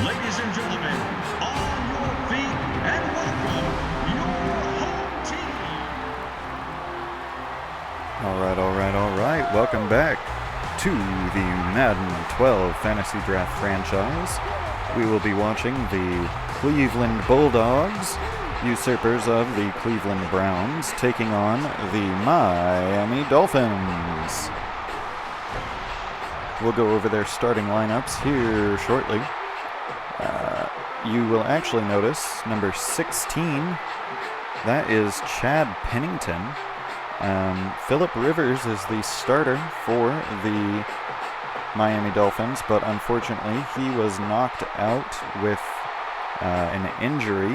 Ladies and gentlemen, on your feet and welcome your home team. All right. Welcome back to the Madden 12 Fantasy Draft franchise. We will be watching the Cleveland Bulldogs, usurpers of the Cleveland Browns, taking on the Miami Dolphins. We'll go over their starting lineups here shortly. You will actually notice number 16, that is Chad Pennington. Phillip Rivers is the starter for the Miami Dolphins, but unfortunately he was knocked out with an injury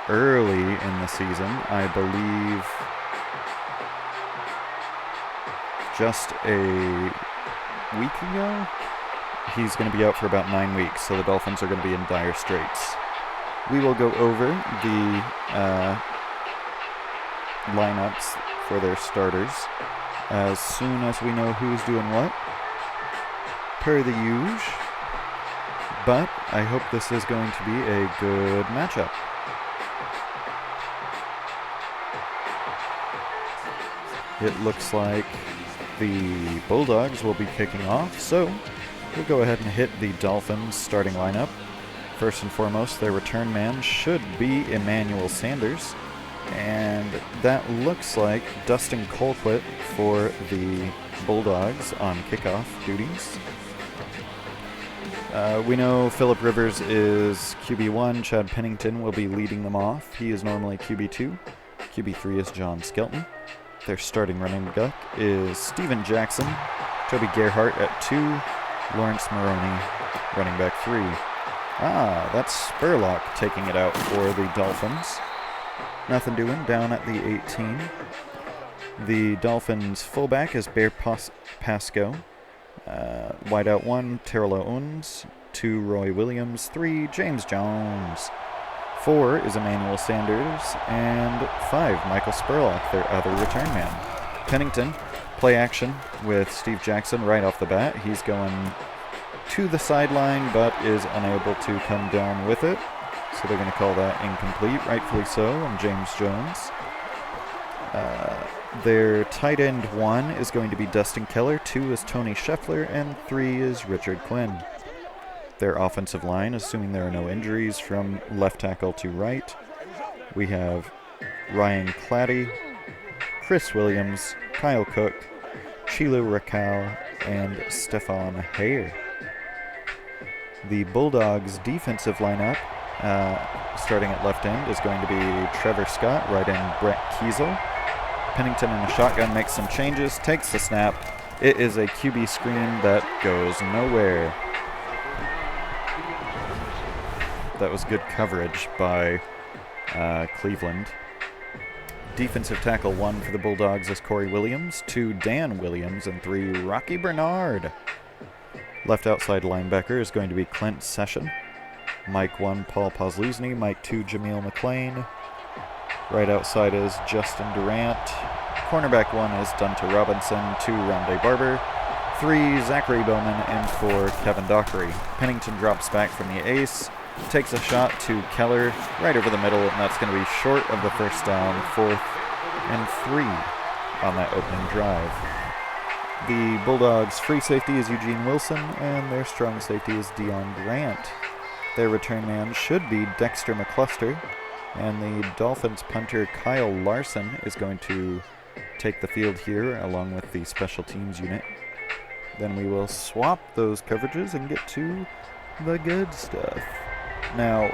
early in the season. I believe just a week ago. He's going to be out for about 9 weeks, so the Dolphins are going to be in dire straits. We will go over the lineups for their starters as soon as we know who's doing what, per the usual. But I hope this is going to be a good matchup. It looks like the Bulldogs will be kicking off, so we'll go ahead and hit the Dolphins starting lineup. First and foremost, their return man should be Emmanuel Sanders, and that looks like Dustin Colquitt for the Bulldogs on kickoff duties. We know Phillip Rivers is QB1, Chad Pennington will be leading them off. He is normally QB2. QB3 is John Skelton. Their starting running back is Steven Jackson, Toby Gerhart at 2, Lawrence Maroney, running back 3. That's Spurlock taking it out for the Dolphins. Nothing doing down at the 18. The Dolphins fullback is Bear Pasco. Wideout 1, Terrell Owens. 2, Roy Williams. 3, James Jones. 4 is Emmanuel Sanders. And 5, Michael Spurlock, their other return man. Pennington, play action with Steve Jackson right off the bat. He's going to the sideline, but is unable to come down with it. So they're going to call that incomplete, rightfully so, on James Jones. Their tight end 1 is going to be Dustin Keller, 2 is Tony Scheffler, and 3 is Richard Quinn. Their offensive line, assuming there are no injuries from left tackle to right, we have Ryan Claddy, Chris Williams, Kyle Cook, Chilu Rakau, and Stefan Hayer. The Bulldogs' defensive lineup, starting at left end, is going to be Trevor Scott, right end Brett Kiesel. Pennington in a shotgun makes some changes, takes the snap. It is a QB screen that goes nowhere. That was good coverage by Cleveland. Defensive tackle 1 for the Bulldogs is Corey Williams, 2 Dan Williams, and 3 Rocky Bernard. Left outside linebacker is going to be Clint Session. Mike 1, Paul Posluszny. Mike 2, Jameel McLean. Right outside is Justin Durant. Cornerback 1 is Dunta Robinson. 2, Ronde Barber. 3, Zachary Bowman. And 4, Kevin Dockery. Pennington drops back from the ace. Takes a shot to Keller right over the middle, and that's going to be short of the first down, 4th and 3 on that opening drive. The Bulldogs' free safety is Eugene Wilson, and their strong safety is Dion Grant. Their return man should be Dexter McCluster, and the Dolphins punter Kyle Larson is going to take the field here along with the special teams unit. Then we will swap those coverages and get to the good stuff. Now,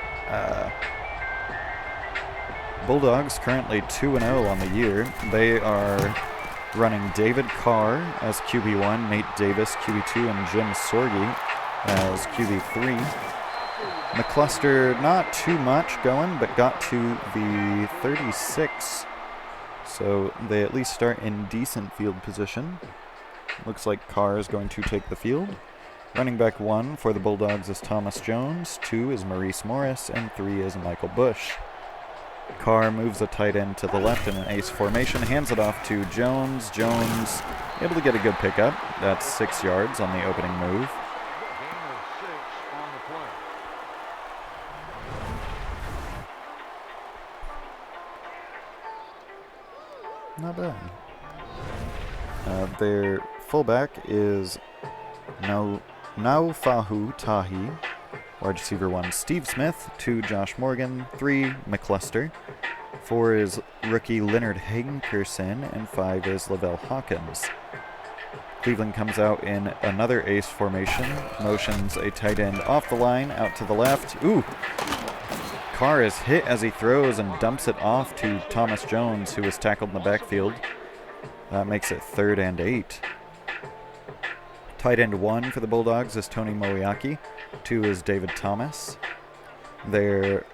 Bulldogs currently 2-0 on the year. They are running David Carr as QB1, Nate Davis QB2, and Jim Sorgi as QB3. McCluster, not too much going, but got to the 36. So they at least start in decent field position. Looks like Carr is going to take the field. Running back 1 for the Bulldogs is Thomas Jones, 2 is Maurice Morris, and 3 is Michael Bush. Carr moves a tight end to the left in an ace formation, hands it off to Jones. Jones able to get a good pickup. That's 6 yards on the opening move. Not bad. Their fullback is Naufahu Tahi. Wide receiver 1, Steve Smith. 2, Josh Morgan. 3, McCluster. 4 is rookie Leonard Hankerson. And 5 is Lavelle Hawkins. Cleveland comes out in another ace formation. Motions a tight end off the line, out to the left. Ooh! Carr is hit as he throws and dumps it off to Thomas Jones, who was tackled in the backfield. That makes it 3rd and 8. Tight end 1 for the Bulldogs is Tony Moiaki. 2 is David Thomas. Their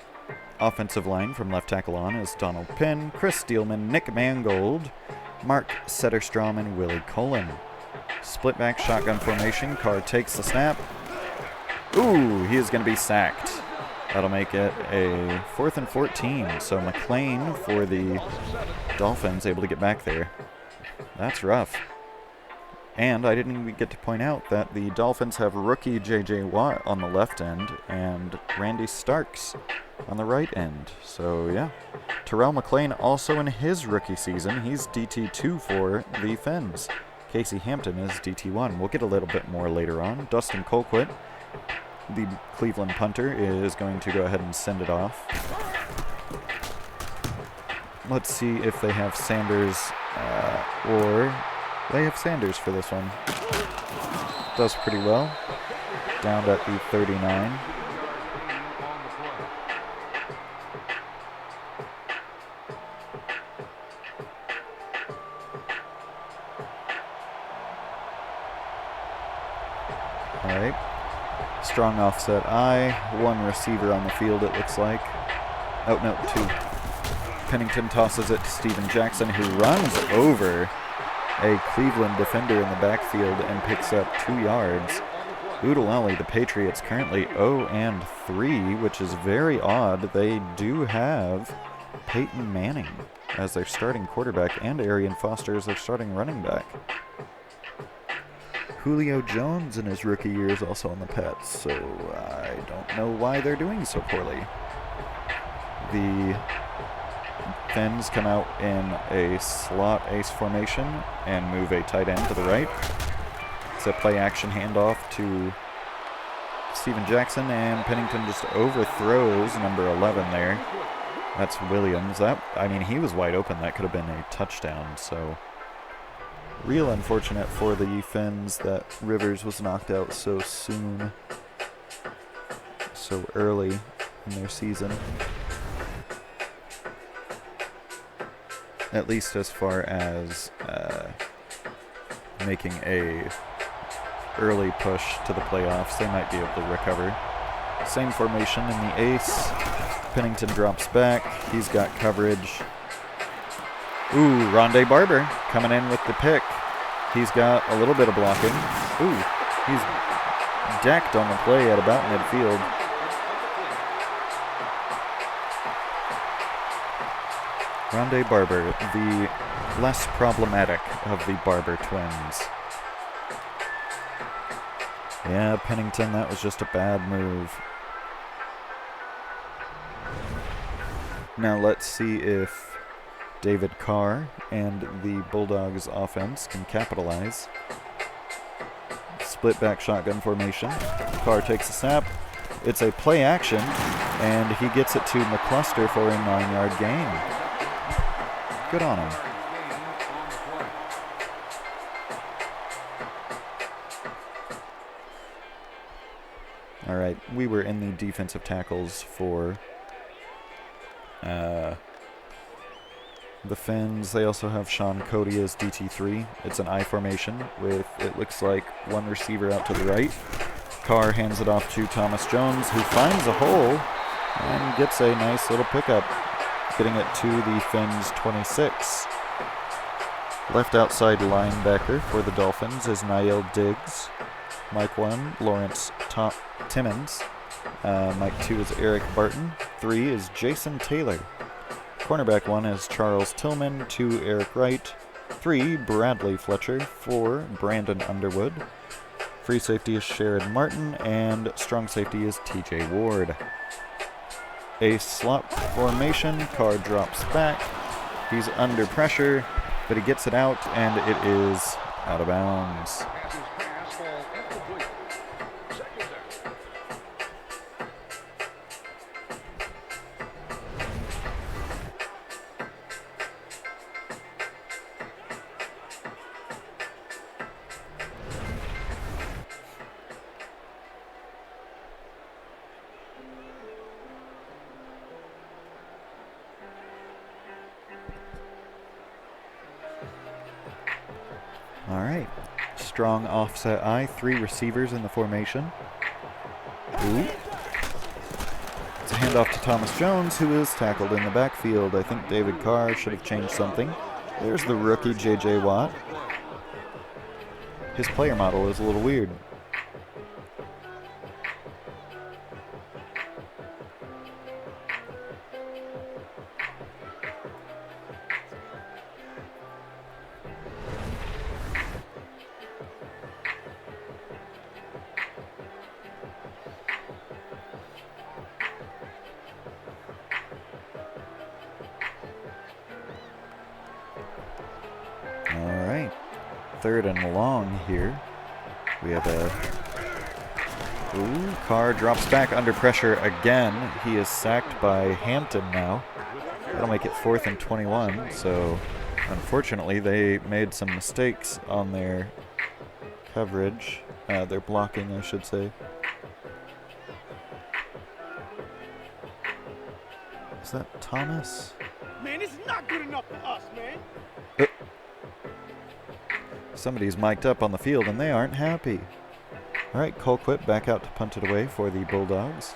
offensive line from left tackle on is Donald Penn, Chris Steelman, Nick Mangold, Mark Setterstrom, and Willie Cullen. Split back shotgun formation. Carr takes the snap. Ooh, he is going to be sacked. That'll make it a 4th and 14. So McLean for the Dolphins able to get back there. That's rough. And I didn't even get to point out that the Dolphins have rookie J.J. Watt on the left end and Randy Starks on the right end. So, yeah. Terrell McLean also in his rookie season. He's DT2 for the Fins. Casey Hampton is DT1. We'll get a little bit more later on. Dustin Colquitt, the Cleveland punter, is going to go ahead and send it off. Let's see if they have Sanders or... They have Sanders for this one. Does pretty well. Down at the 39. Alright. Strong offset I. 1 receiver on the field, it looks like. Oh, no, 2. Pennington tosses it to Steven Jackson, who runs over a Cleveland defender in the backfield and picks up 2 yards. Oodalali, the Patriots, currently 0-3, which is very odd. They do have Peyton Manning as their starting quarterback and Arian Foster as their starting running back. Julio Jones in his rookie year is also on the Pats, so I don't know why they're doing so poorly. The Fins come out in a slot ace formation and move a tight end to the right. It's a play action handoff to Steven Jackson, and Pennington just overthrows number 11 there. That's Williams. He was wide open. That could have been a touchdown, so real unfortunate for the Fins that Rivers was knocked out so soon, so early in their season. At least as far as making a early push to the playoffs, they might be able to recover. Same formation in the ace. Pennington drops back. He's got coverage. Ooh, Ronde Barber coming in with the pick. He's got a little bit of blocking. Ooh, he's decked on the play at about midfield. Ronde Barber, the less problematic of the Barber twins. Yeah, Pennington, that was just a bad move. Now let's see if David Carr and the Bulldogs offense can capitalize. Split back shotgun formation. Carr takes a snap. It's a play action, and he gets it to McCluster for a 9-yard gain. Good on him. All right, we were in the defensive tackles for the Fins. They also have Sean Cody as DT3. It's an I formation with, it looks like, 1 receiver out to the right. Carr hands it off to Thomas Jones, who finds a hole and gets a nice little pickup, getting it to the Fins 26. Left outside linebacker for the Dolphins is Niall Diggs. Mike 1, Lawrence Timmons. Mike 2 is Eric Barton. 3 is Jason Taylor. Cornerback 1 is Charles Tillman. 2, Eric Wright. 3, Bradley Fletcher. 4, Brandon Underwood. Free safety is Sherrod Martin, and strong safety is TJ Ward. A slot formation. Carr drops back. He's under pressure, but he gets it out, and it is out of bounds. All right. Strong offset I. 3 receivers in the formation. Ooh. It's a handoff to Thomas Jones, who is tackled in the backfield. I think David Carr should have changed something. There's the rookie, J.J. Watt. His player model is a little weird. Alright, 3rd and long here. We have Carr drops back under pressure again. He is sacked by Hampton now. That'll make it 4th and 21, so unfortunately they made some mistakes on their coverage. Their blocking, I should say. Is that Thomas? Man, this is not good enough for us, man. Somebody's mic'd up on the field, and they aren't happy. All right, Colquitt back out to punt it away for the Bulldogs.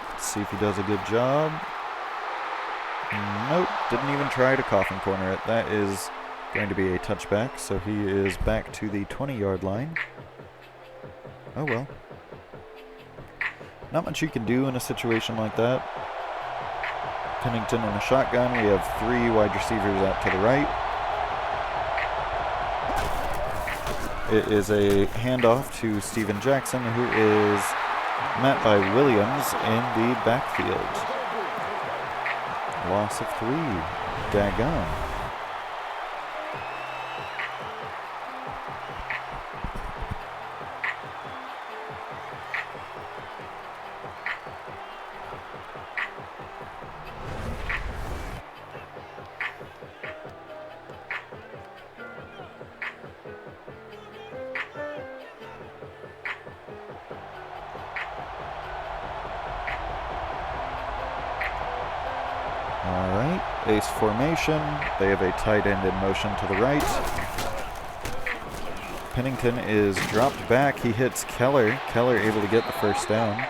Let's see if he does a good job. Nope, didn't even try to coffin corner it. That is going to be a touchback, so he is back to the 20-yard line. Oh well. Not much you can do in a situation like that. Pennington in a shotgun. We have 3 wide receivers out to the right. It is a handoff to Steven Jackson, who is met by Williams in the backfield. Loss of 3. Daggone. Alright, ace formation. They have a tight end in motion to the right. Pennington is dropped back. He hits Keller. Keller able to get the first down.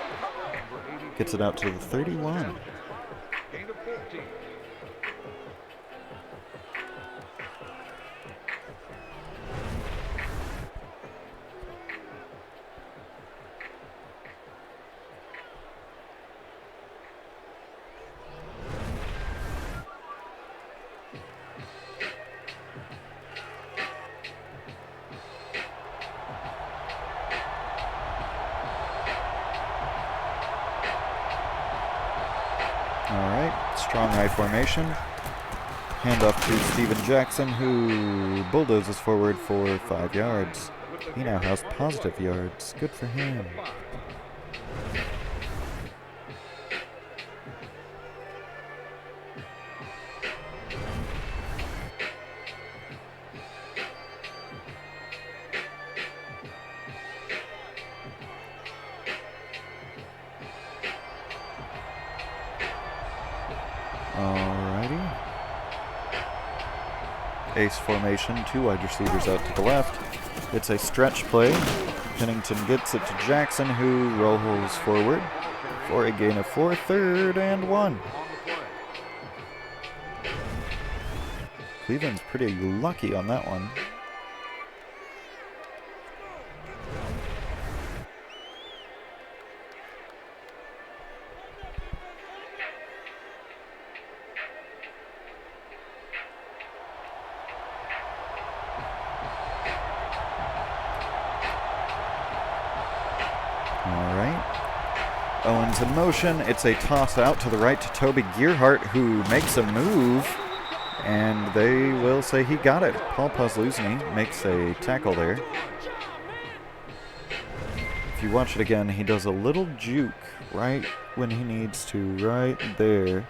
Gets it out to the 31. Alright, strong I formation. Handoff to Steven Jackson, who bulldozes forward for 5 yards. He now has positive yards. Good for him. Alrighty. Ace formation, 2 wide receivers out to the left. It's a stretch play. Pennington gets it to Jackson, who rolls forward for a gain of 4, 3rd and 1. Cleveland's pretty lucky on that one. Owens in motion. It's a toss out to the right to Toby Gearhart, who makes a move, and they will say he got it. Paul Pozluzny makes a tackle there. If you watch it again, he does a little juke right when he needs to, right there.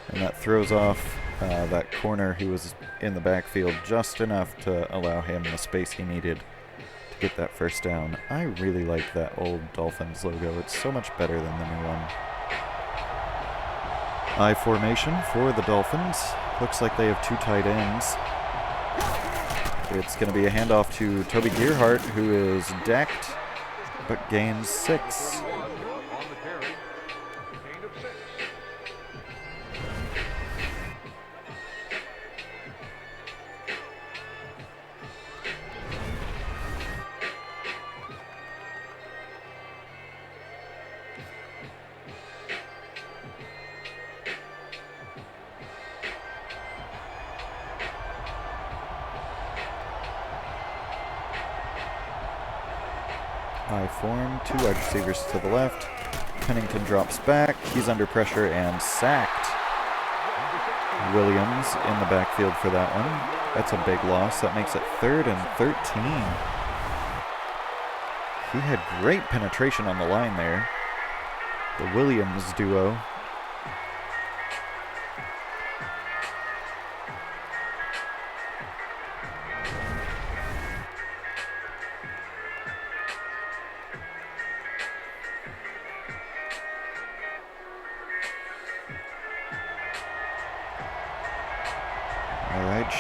And that throws off that corner who was in the backfield just enough to allow him the space he needed to get that first down. I really like that old Dolphins logo. It's so much better than the new one. I formation for the Dolphins. Looks like they have two tight ends. It's going to be a handoff to Toby Gearhart, who is decked, but gains 6. I form, 2 wide receivers to the left. Pennington drops back. He's under pressure and sacked. Williams in the backfield for that one. That's a big loss. That makes it 3rd and 13. He had great penetration on the line there. The Williams duo.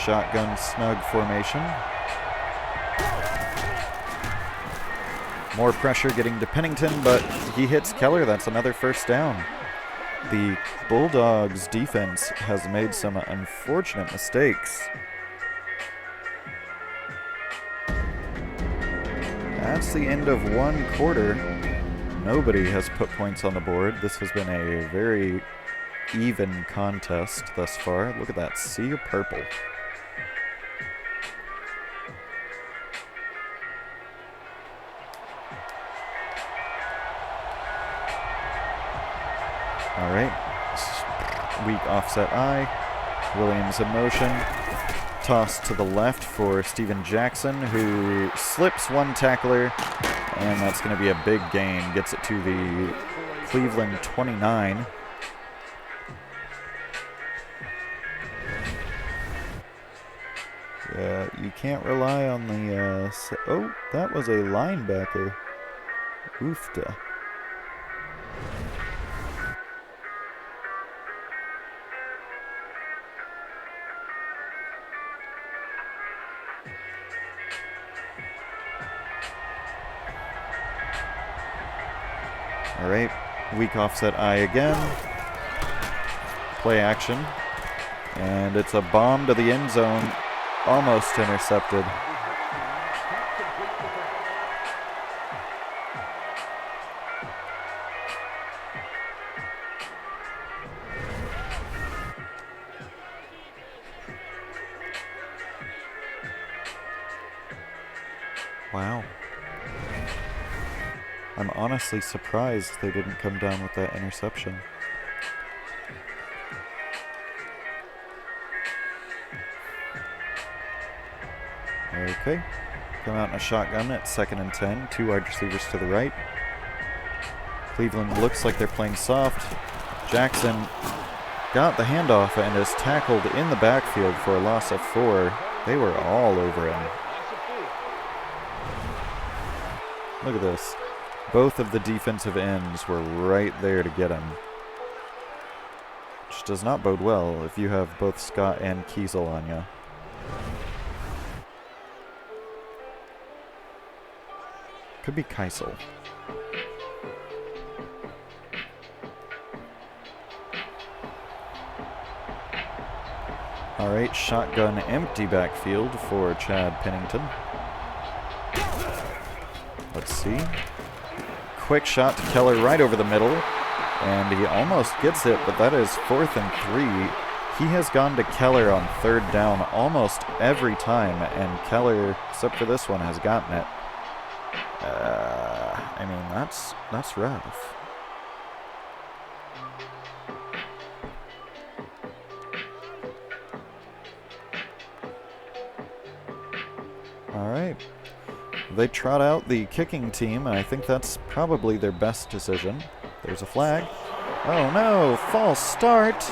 Shotgun snug formation. More pressure getting to Pennington, but he hits Keller. That's another first down. The Bulldogs defense has made some unfortunate mistakes. That's the end of one quarter. Nobody has put points on the board. This has been a very even contest thus far. Look at that sea of purple. All right, weak offset I. Williams in motion. Toss to the left for Steven Jackson, who slips one tackler, and that's going to be a big gain. Gets it to the Cleveland 29. Yeah, you can't rely on the... oh, that was a linebacker. Oofta. All right, weak offset I again. Play action. And it's a bomb to the end zone. Almost intercepted. Wow. I'm honestly surprised they didn't come down with that interception. Okay. Come out in a shotgun at 2nd and 10. 2 wide receivers to the right. Cleveland looks like they're playing soft. Jackson got the handoff and is tackled in the backfield for a loss of 4. They were all over him. Look at this. Both of the defensive ends were right there to get him. Which does not bode well if you have both Scott and Kiesel on you. Could be Keisel. All right, shotgun empty backfield for Chad Pennington. Let's see. Quick shot to Keller right over the middle, and he almost gets it, but that is 4th and 3. He has gone to Keller on 3rd down almost every time, and Keller, except for this one, has gotten it. I mean, that's rough. All right. They trot out the kicking team, and I think that's probably their best decision. There's a flag. Oh no, false start.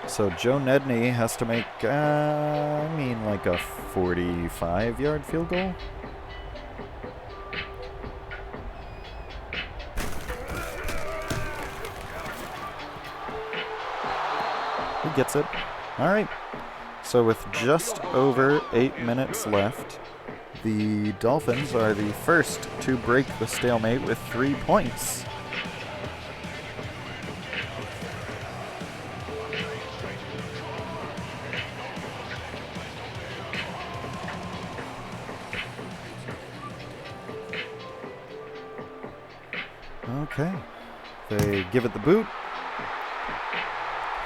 So Joe Nedney has to make, like a 45-yard field goal. He gets it. All right. So with just over 8 minutes left, the Dolphins are the first to break the stalemate with 3 points. Okay. They give it the boot.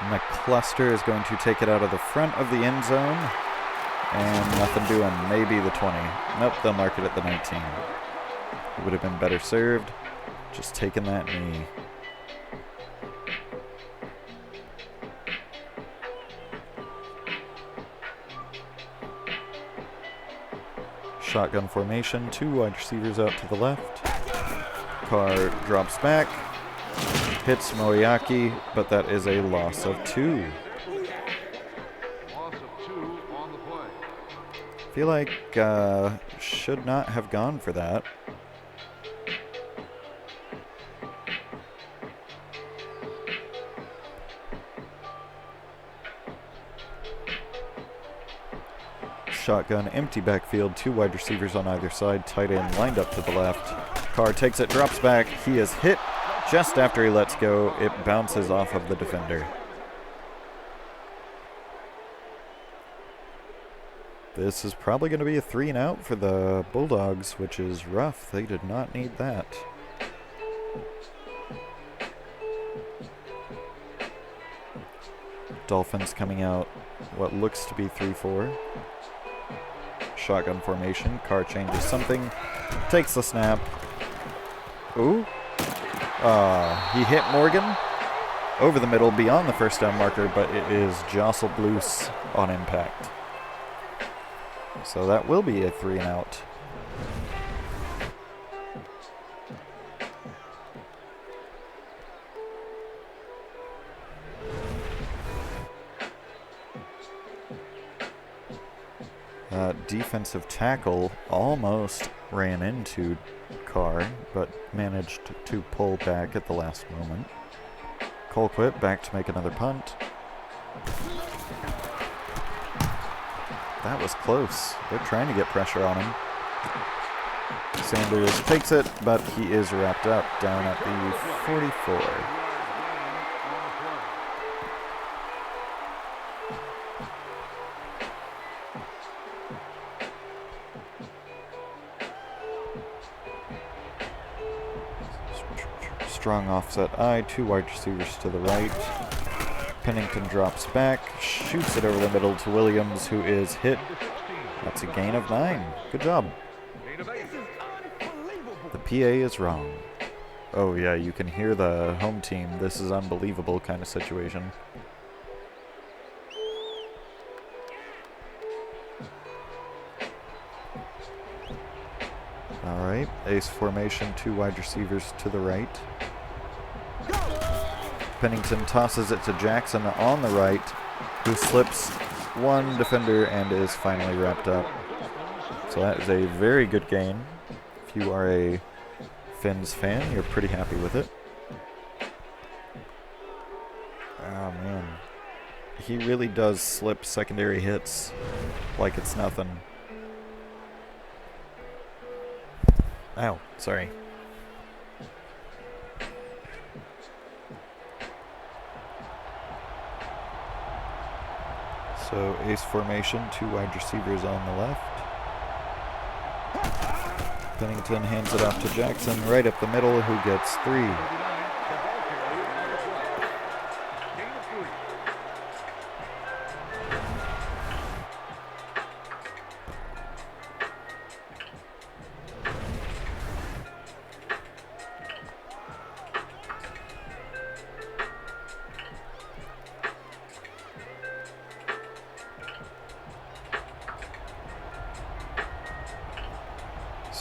McCluster is going to take it out of the front of the end zone. And nothing doing. Maybe the 20. Nope, they'll mark it at the 19. It would have been better served. Just taking that knee. Shotgun formation. 2 wide receivers out to the left. Carr drops back. Hits Moriaki, but that is a loss of 2. Loss of 2 on the play. Feel like should not have gone for that. Shotgun, empty backfield, 2 wide receivers on either side, tight end lined up to the left. Carr takes it, drops back. He is hit just after he lets go. It bounces off of the defender. This is probably going to be a 3 and out for the Bulldogs, which is rough. They did not need that. Dolphins coming out what looks to be 3-4. Shotgun formation. Carr changes something. Takes the snap. Ooh. He hit Morgan over the middle beyond the first down marker, but it is jostled loose on impact. So that will be a 3 and out. Defensive tackle almost ran into Carr, but managed to pull back at the last moment. Colquitt back to make another punt. That was close. They're trying to get pressure on him. Sanders takes it, but he is wrapped up down at the 44. Strong offset eye, 2 wide receivers to the right. Pennington drops back, shoots it over the middle to Williams, who is hit. That's a gain of 9. Good job. The PA is wrong. Oh yeah, you can hear the home team. This is unbelievable kind of situation. All right, ace formation, 2 wide receivers to the right. Pennington tosses it to Jackson on the right, who slips 1 defender and is finally wrapped up. So that is a very good gain. If you are a Fins fan, you're pretty happy with it. Oh man. He really does slip secondary hits like it's nothing. Ow, sorry. So ace formation, 2 wide receivers on the left. Pennington hands it off to Jackson right up the middle, who gets 3.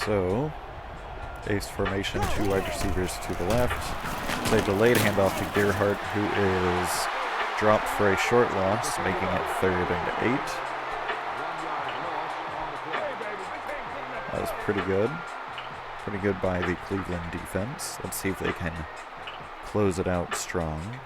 So, ace formation, 2 wide receivers to the left. They delayed handoff to Gerhardt, who is dropped for a short loss, making it 3rd and 8. That was pretty good. Pretty good by the Cleveland defense. Let's see if they can close it out strong.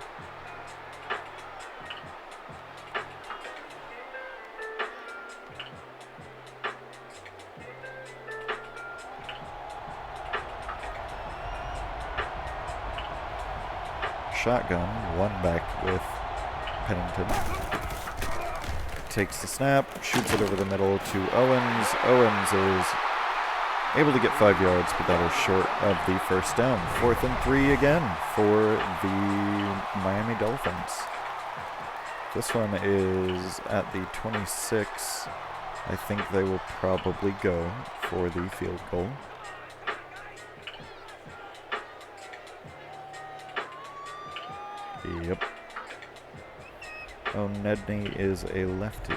Shotgun, one back with Pennington. Takes the snap, shoots it over the middle to Owens. Owens is able to get 5 yards, but that is short of the first down. 4th and 3 again for the Miami Dolphins. This one is at the 26. I think they will probably go for the field goal. Yep. O'Nedney is a lefty.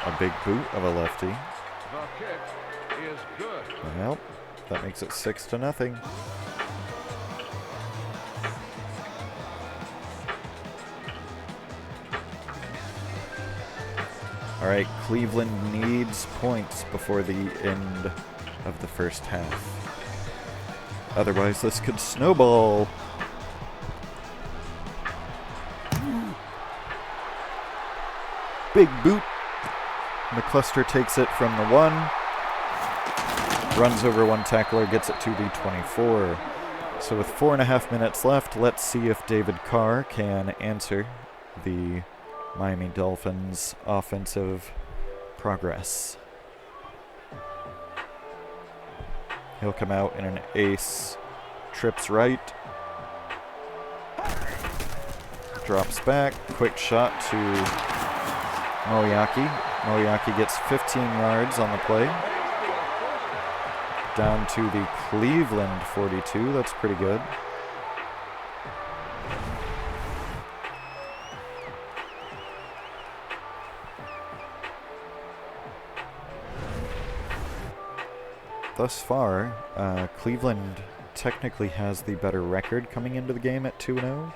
A big boot of a lefty. The kick is good. Well, that makes it 6-0. All right, Cleveland needs points before the end of the first half. Otherwise, this could snowball. Big boot. McCluster takes it from the 1. Runs over one tackler, gets it to the 24. So with 4.5 minutes left, let's see if David Carr can answer the Miami Dolphins' offensive progress. He'll come out in an ace, trips right, drops back, quick shot to Moriaki. Moriaki gets 15 yards on the play. Down to the Cleveland 42, that's pretty good. Thus far, Cleveland technically has the better record coming into the game at 2-0,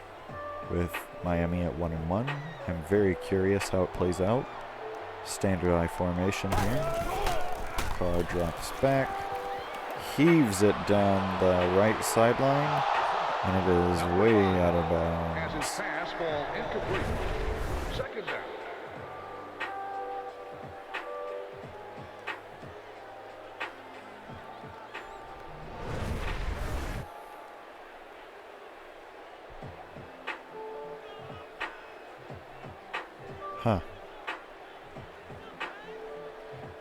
with Miami at 1-1. I'm very curious how it plays out. Standard I formation here. Carr drops back, heaves it down the right sideline, and it is way out of As his bounds. pass ball incomplete. Second down. Huh.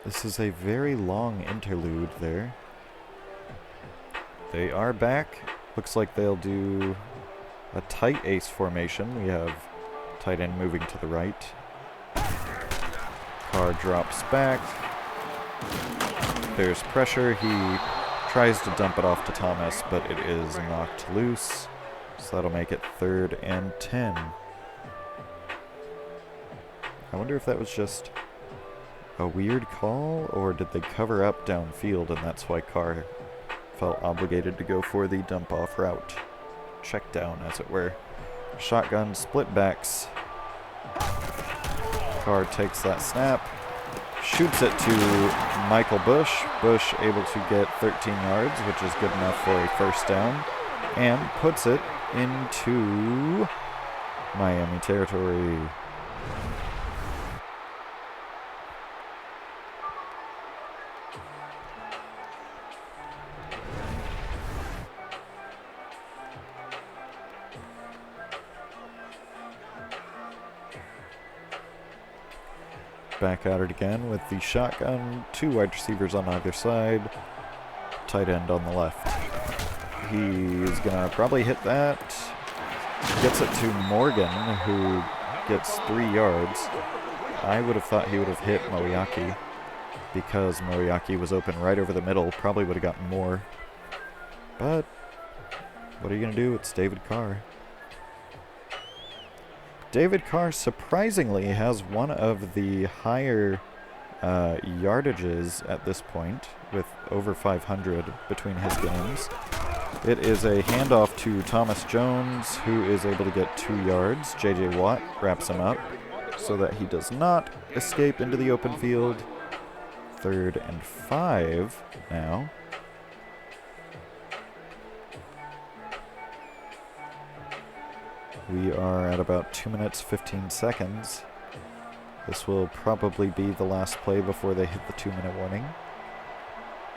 This is a very long interlude there. They are back. Looks like they'll do a tight ace formation. We have tight end moving to the right. Carr drops back. There's pressure. He tries to dump it off to Thomas, but it is knocked loose. So that'll make it 3rd and 10. I wonder if that was just a weird call, or did they cover up downfield and that's why Carr felt obligated to go for the dump-off route. Check down, as it were. Shotgun split backs. Carr takes that snap, shoots it to Michael Bush. Bush able to get 13 yards, which is good enough for a first down, and puts it into Miami territory. Back at it again with the shotgun. 2 wide receivers on either side. Tight end on the left. He's gonna probably hit that. Gets it to Morgan, who gets 3 yards. I would have thought he would have hit Moriaki, because Moriaki was open right over the middle. Probably would have gotten more. But what are you gonna do? It's David Carr. David Carr surprisingly has one of the higher yardages at this point, with over 500 between his games. It is a handoff to Thomas Jones, who is able to get 2 yards. J.J. Watt wraps him up so that he does not escape into the open field. 3rd and 5 now. We are at about 2 minutes, 15 seconds. This will probably be the last play before they hit the 2-minute warning.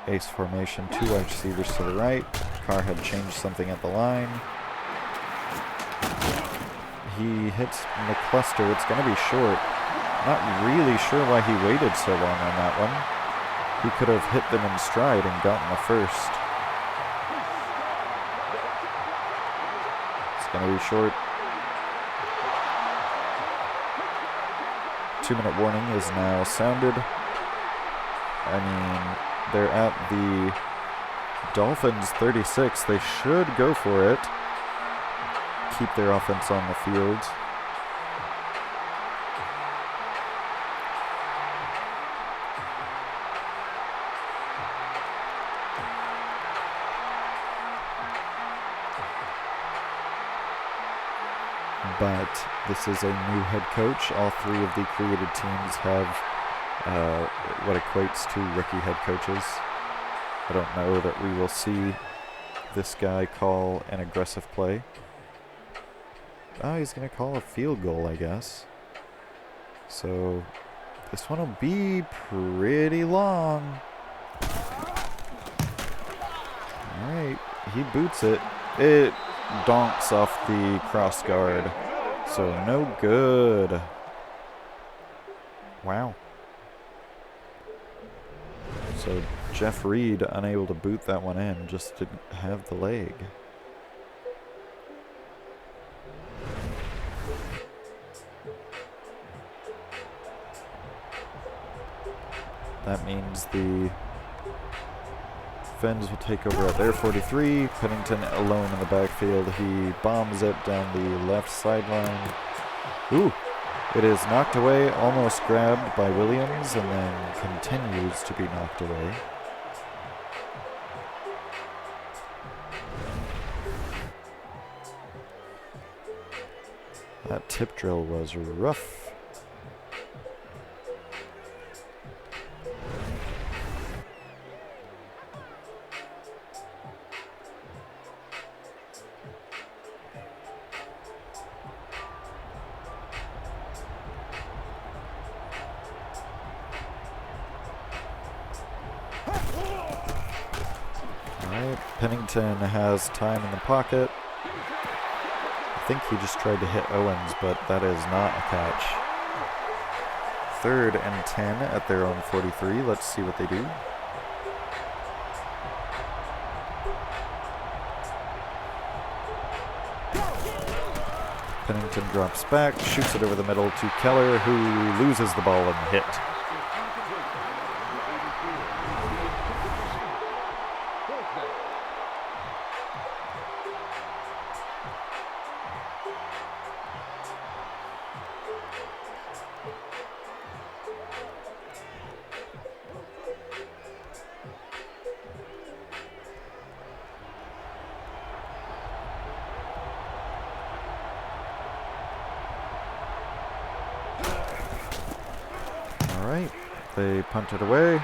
Ace formation, 2 wide receivers to the right. Carr had changed something at the line. He hits McCluster. It's going to be short. Not really sure why he waited so long on that one. He could have hit them in stride and gotten the first. It's going to be short. 2-minute warning is now sounded. I mean, they're at the Dolphins 36. They should go for it. Keep their offense on the field. But this is a new head coach. All 3 of the created teams have what equates to rookie head coaches. I don't know that we will see this guy call an aggressive play. Oh, he's going to call a field goal, I guess. So this one will be pretty long. All right, he boots it. It donks off the cross guard. So no good. Wow. So Jeff Reed unable to boot that one in, just didn't have the leg. That means the Fins will take over at their 43. Pennington alone in the backfield. He bombs it down the left sideline. Ooh! It is knocked away, almost grabbed by Williams, and then continues to be knocked away. That tip drill was rough. Pennington has time in the pocket. I think he just tried to hit Owens, but that is not a catch. 3rd and 10 at their own 43. Let's see what they do. Pennington drops back, shoots it over the middle to Keller, who loses the ball and hit. Alright, they punt it away.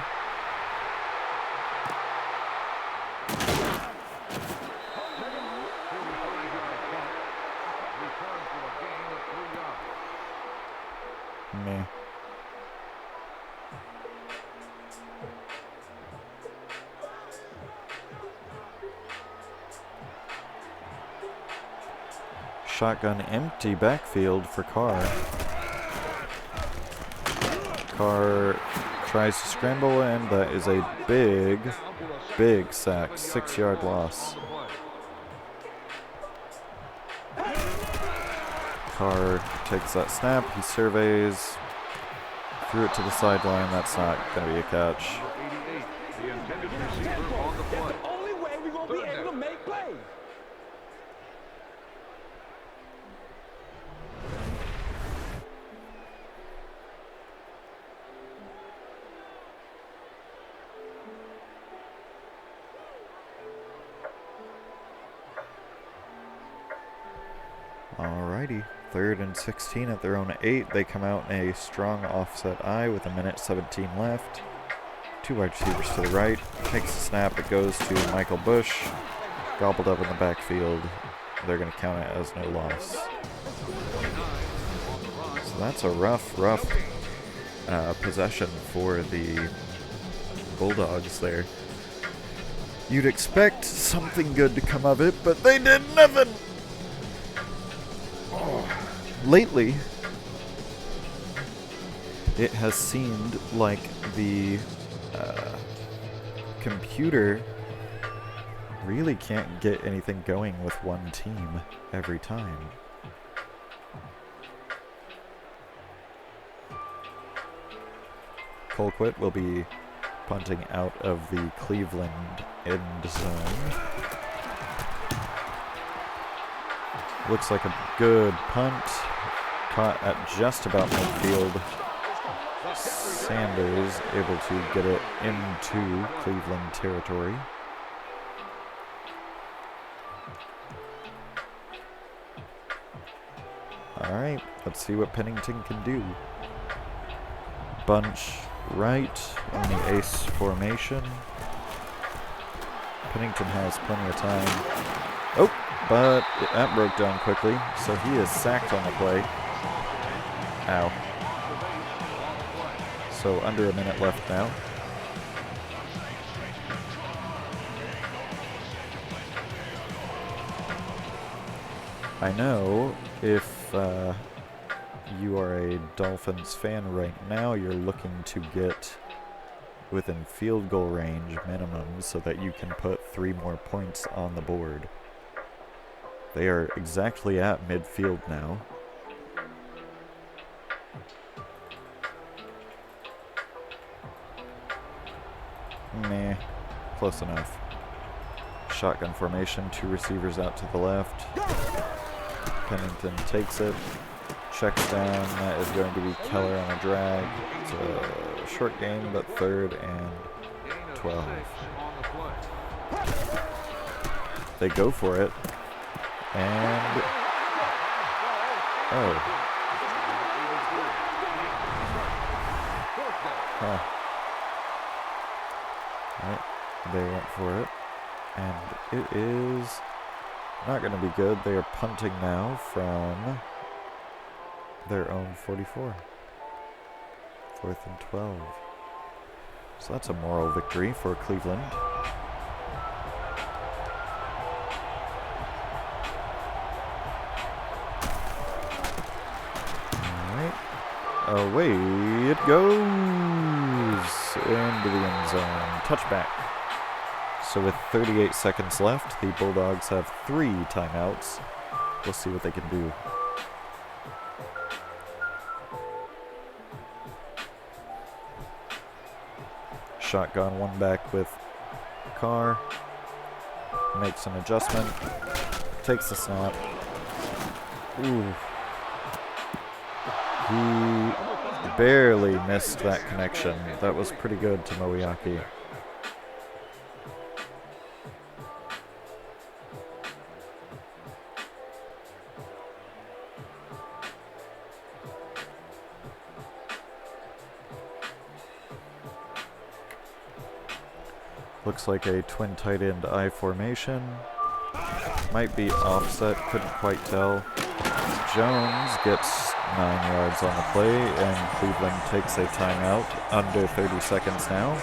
Meh. Shotgun empty backfield for Carr. Carr tries to scramble, and that is a big, big sack. 6-yard loss. Carr takes that snap. He surveys. Threw it to the sideline. That's not going to be a catch. The intended receiver on the play. That's the only way we're going to be able to make plays. Alrighty, 3rd and 16 at their own 8. They come out in a strong offset I with 1:17 left. 2 wide receivers to the right. Takes the snap. It goes to Michael Bush. Gobbled up in the backfield. They're going to count it as no loss. So that's a rough possession for the Bulldogs there. You'd expect something good to come of it, but they did nothing. Lately, it has seemed like the computer really can't get anything going with one team every time. Colquitt will be punting out of the Cleveland end zone. Looks like a good punt. Caught at just about midfield. Sanders able to get it into Cleveland territory. Alright, let's see what Pennington can do. Bunch right in the ace formation. Pennington has plenty of time. Oh, but that broke down quickly, so he is sacked on the play. Ow. So under a minute left now. I know if you are a Dolphins fan right now, you're looking to get within field goal range minimum so that you can put 3 more points on the board. They are exactly at midfield now. Meh, close enough. Shotgun formation, 2 receivers out to the left. Pennington takes it, checks down. That is going to be Keller on a drag. It's a short game, but 3rd and 12. They go for it, and oh, huh. Right, they went for it, and it is not going to be good. They are punting now from their own 44. 4th and 12. So that's a moral victory for Cleveland. Alright. Away it goes into the end zone. Touchback. So with 38 seconds left, the Bulldogs have 3 timeouts. We'll see what they can do. Shotgun, 1 back with Carr. Makes an adjustment. Takes the snap. Ooh. He barely missed that connection. That was pretty good to Moiaki. Looks like a twin tight end I formation. Might be offset, couldn't quite tell. Jones gets 9 yards on the play, and Cleveland takes a timeout. Under 30 seconds now.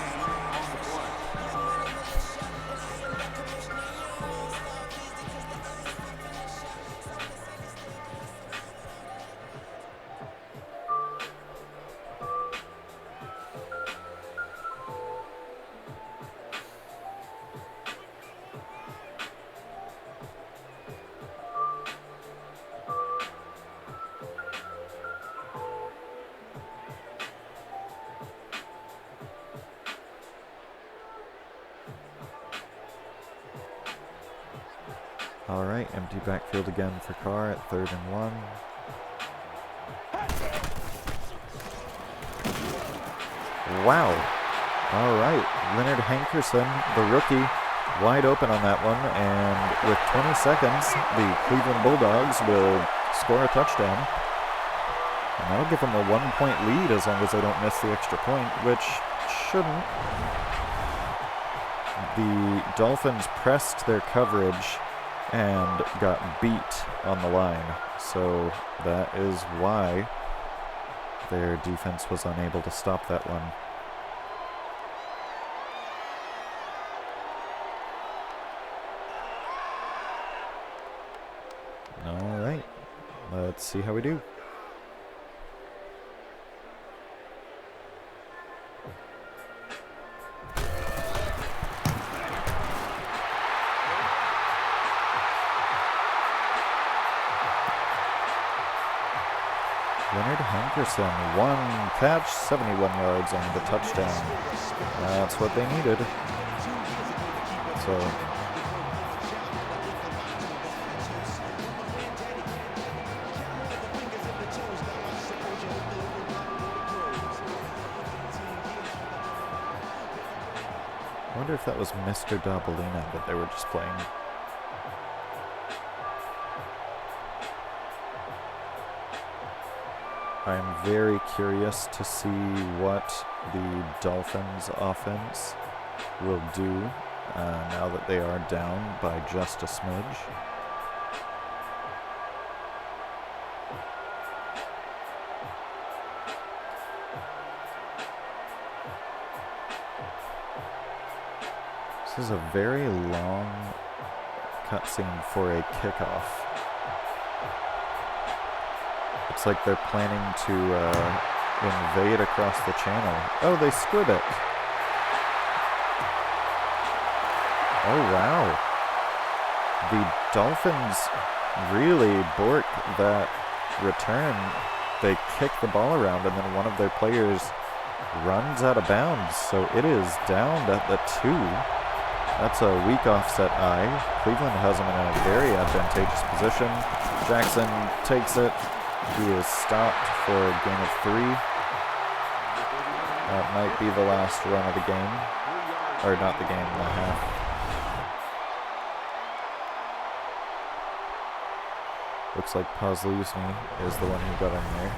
Alright, empty backfield again for Carr at 3rd and 1. Wow. Alright, Leonard Hankerson, the rookie, wide open on that one, and with 20 seconds, the Cleveland Bulldogs will score a touchdown. And that'll give them a 1-point lead as long as they don't miss the extra point, which shouldn't. The Dolphins pressed their coverage and got beat on the line. So that is why their defense was unable to stop that one. All right, let's see how we do. Leonard Hankerson, 1 catch, 71 yards on the touchdown. That's what they needed. So I wonder if that was Mr. Dabalina that they were just playing. I'm very curious to see what the Dolphins offense will do now that they are down by just a smidge. This is a very long cutscene for a kickoff. It's like they're planning to invade across the channel. Oh, they squib it. Oh, wow. The Dolphins really bork that return. They kick the ball around, and then one of their players runs out of bounds. So it is down at the 2. That's a weak offset eye. Cleveland has him in a very advantageous position. Jackson takes it. He is stopped for a gain of 3. That might be the last run of the game. Or not the game, the half. Looks like Pazluzny is the one who got in there.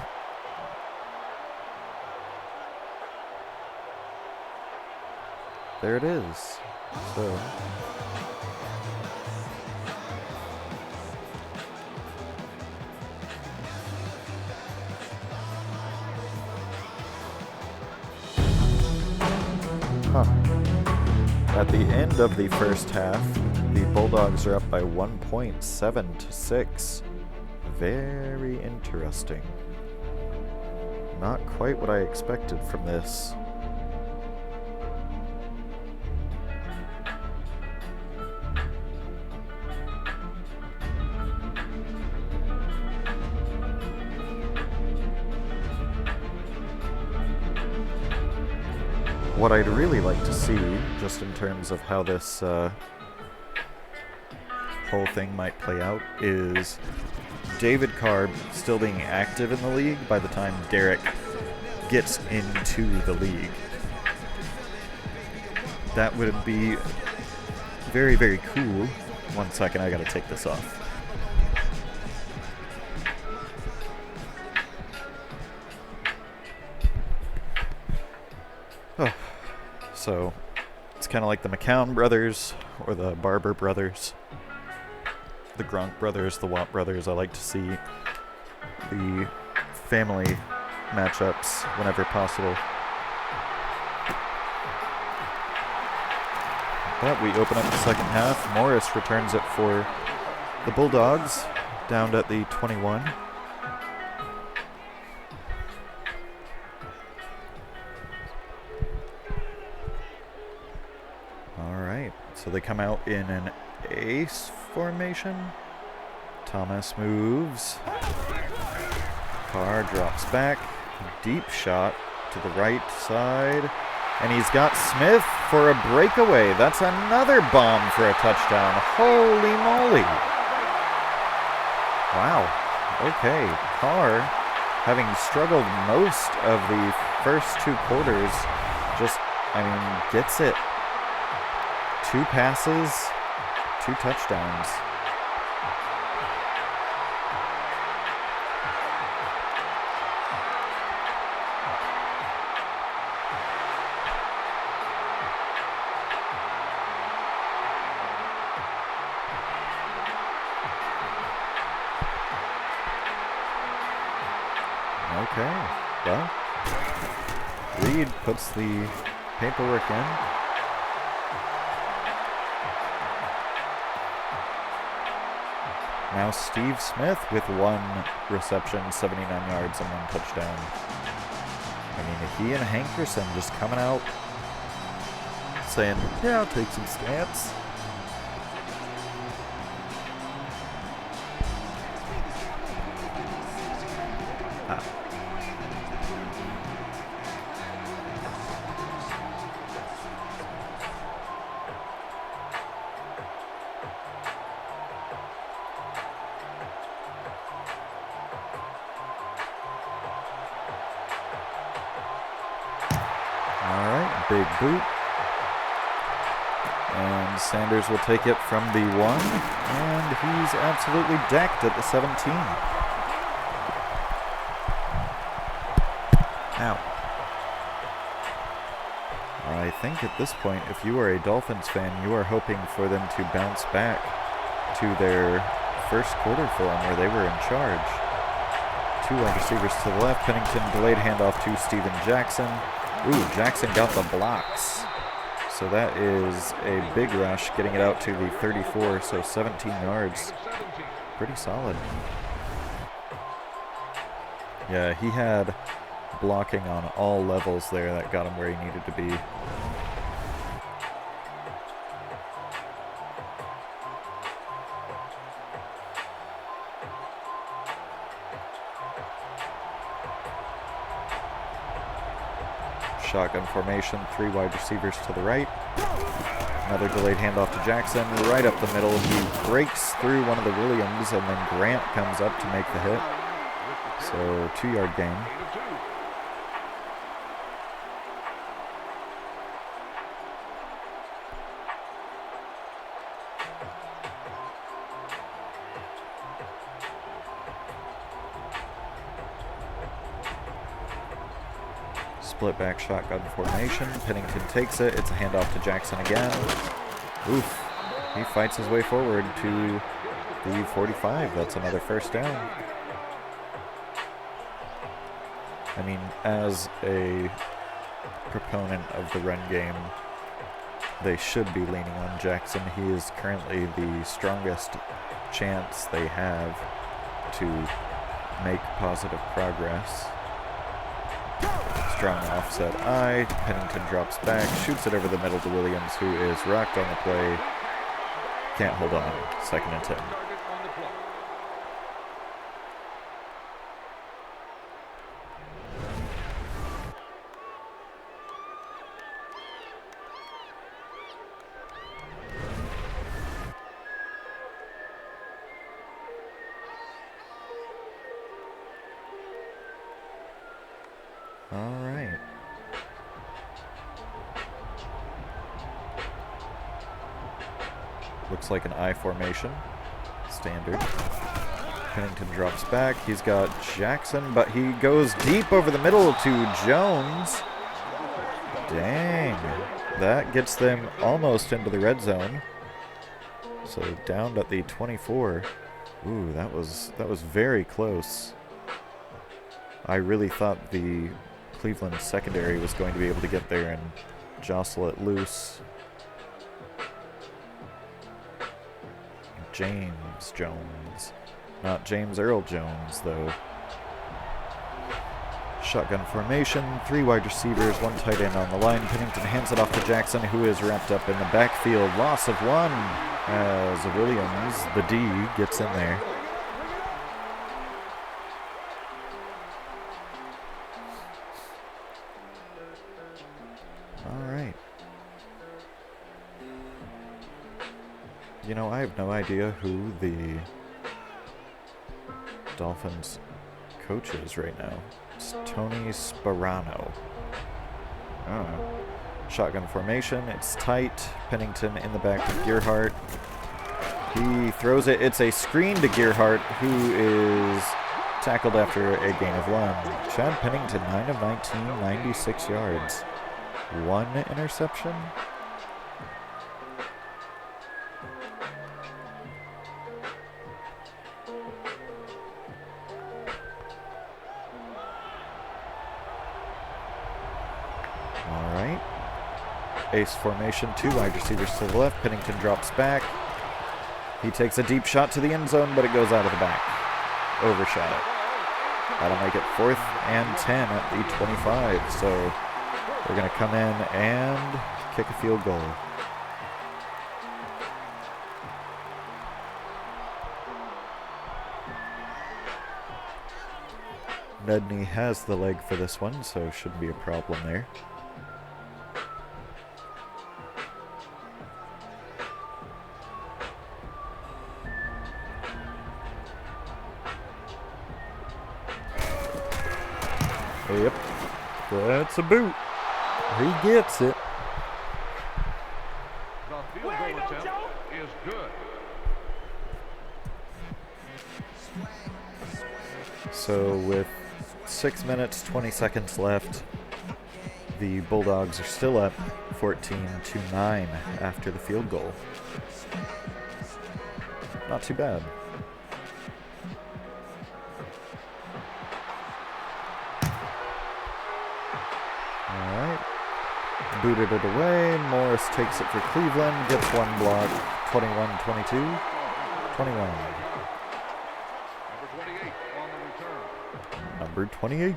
There it is. So at the end of the first half, the Bulldogs are up by 1.7 to 6. Very interesting. Not quite what I expected from this. What I'd really like to see, just in terms of how this whole thing might play out, is David Carr still being active in the league by the time Derek gets into the league. That would be very, very cool. 1 second, I gotta take this off. Oh. So, it's kind of like the McCown brothers, or the Barber brothers, the Gronk brothers, the Watt brothers. I like to see the family matchups whenever possible. But we open up the second half. Morris returns it for the Bulldogs, down at the 21. So they come out in an ace formation. Thomas moves. Carr drops back. Deep shot to the right side. And he's got Smith for a breakaway. That's another bomb for a touchdown. Holy moly. Wow. Okay. Carr, having struggled most of the first 2 quarters, just, gets it 2 passes, 2 touchdowns. Okay, well, Reed puts the paperwork in. Now Steve Smith with 1 reception, 79 yards, and 1 touchdown. I mean, he and Hankerson just coming out saying, yeah, I'll take some stats. Big boot. And Sanders will take it from the 1. And he's absolutely decked at the 17. Ow. I think at this point, if you are a Dolphins fan, you are hoping for them to bounce back to their first quarter form where they were in charge. 2 wide receivers to the left. Pennington delayed handoff to Steven Jackson. Ooh, Jackson got the blocks. So that is a big rush, getting it out to the 34, so 17 yards. Pretty solid. Yeah, he had blocking on all levels there that got him where he needed to be. Shotgun formation, 3 wide receivers to the right. Another delayed handoff to Jackson, right up the middle. He breaks through one of the Williams, and then Grant comes up to make the hit. So 2-yard gain. Split back shotgun formation. Pennington takes it. It's a handoff to Jackson again. Oof. He fights his way forward to the 45. That's another first down. I mean, as a proponent of the run game, they should be leaning on Jackson. He is currently the strongest chance they have to make positive progress. Strong offset eye. Pennington drops back, shoots it over the middle to Williams, who is rocked on the play. Can't hold on. 2nd and 10. All right. Looks like an I formation. Standard. Pennington drops back. He's got Jackson, but he goes deep over the middle to Jones. Dang. That gets them almost into the red zone. So down at the 24. Ooh, that was very close. I really thought the Cleveland secondary was going to be able to get there and jostle it loose. James Jones. Not James Earl Jones, though. Shotgun formation, 3 wide receivers, 1 tight end on the line. Pennington hands it off to Jackson, who is wrapped up in the backfield. Loss of 1 as Williams, the D, gets in there. You know, I have no idea who the Dolphins coach is right now. It's Tony Sparano. Oh. Shotgun formation. It's tight. Pennington in the back to Gearhart. He throws it. It's a screen to Gearhart, who is tackled after a gain of 1. Chad Pennington, 9 of 19, 96 yards. 1 interception. All right. Ace formation, 2 wide receivers to the left. Pennington drops back. He takes a deep shot to the end zone, but it goes out of the back. Overshot it. That'll make it 4th and 10 at the 25. So they're going to come in and kick a field goal. Nedney has the leg for this one, so shouldn't be a problem there. Yep, that's a boot. He gets it. The field goal attempt is good. So with 6 minutes, 20 seconds left, the Bulldogs are still up 14-9 after the field goal. Not too bad. Booted it away. Morris takes it for Cleveland. Gets 1 block. 21-22. 21. Number 28 on the return. Number 28.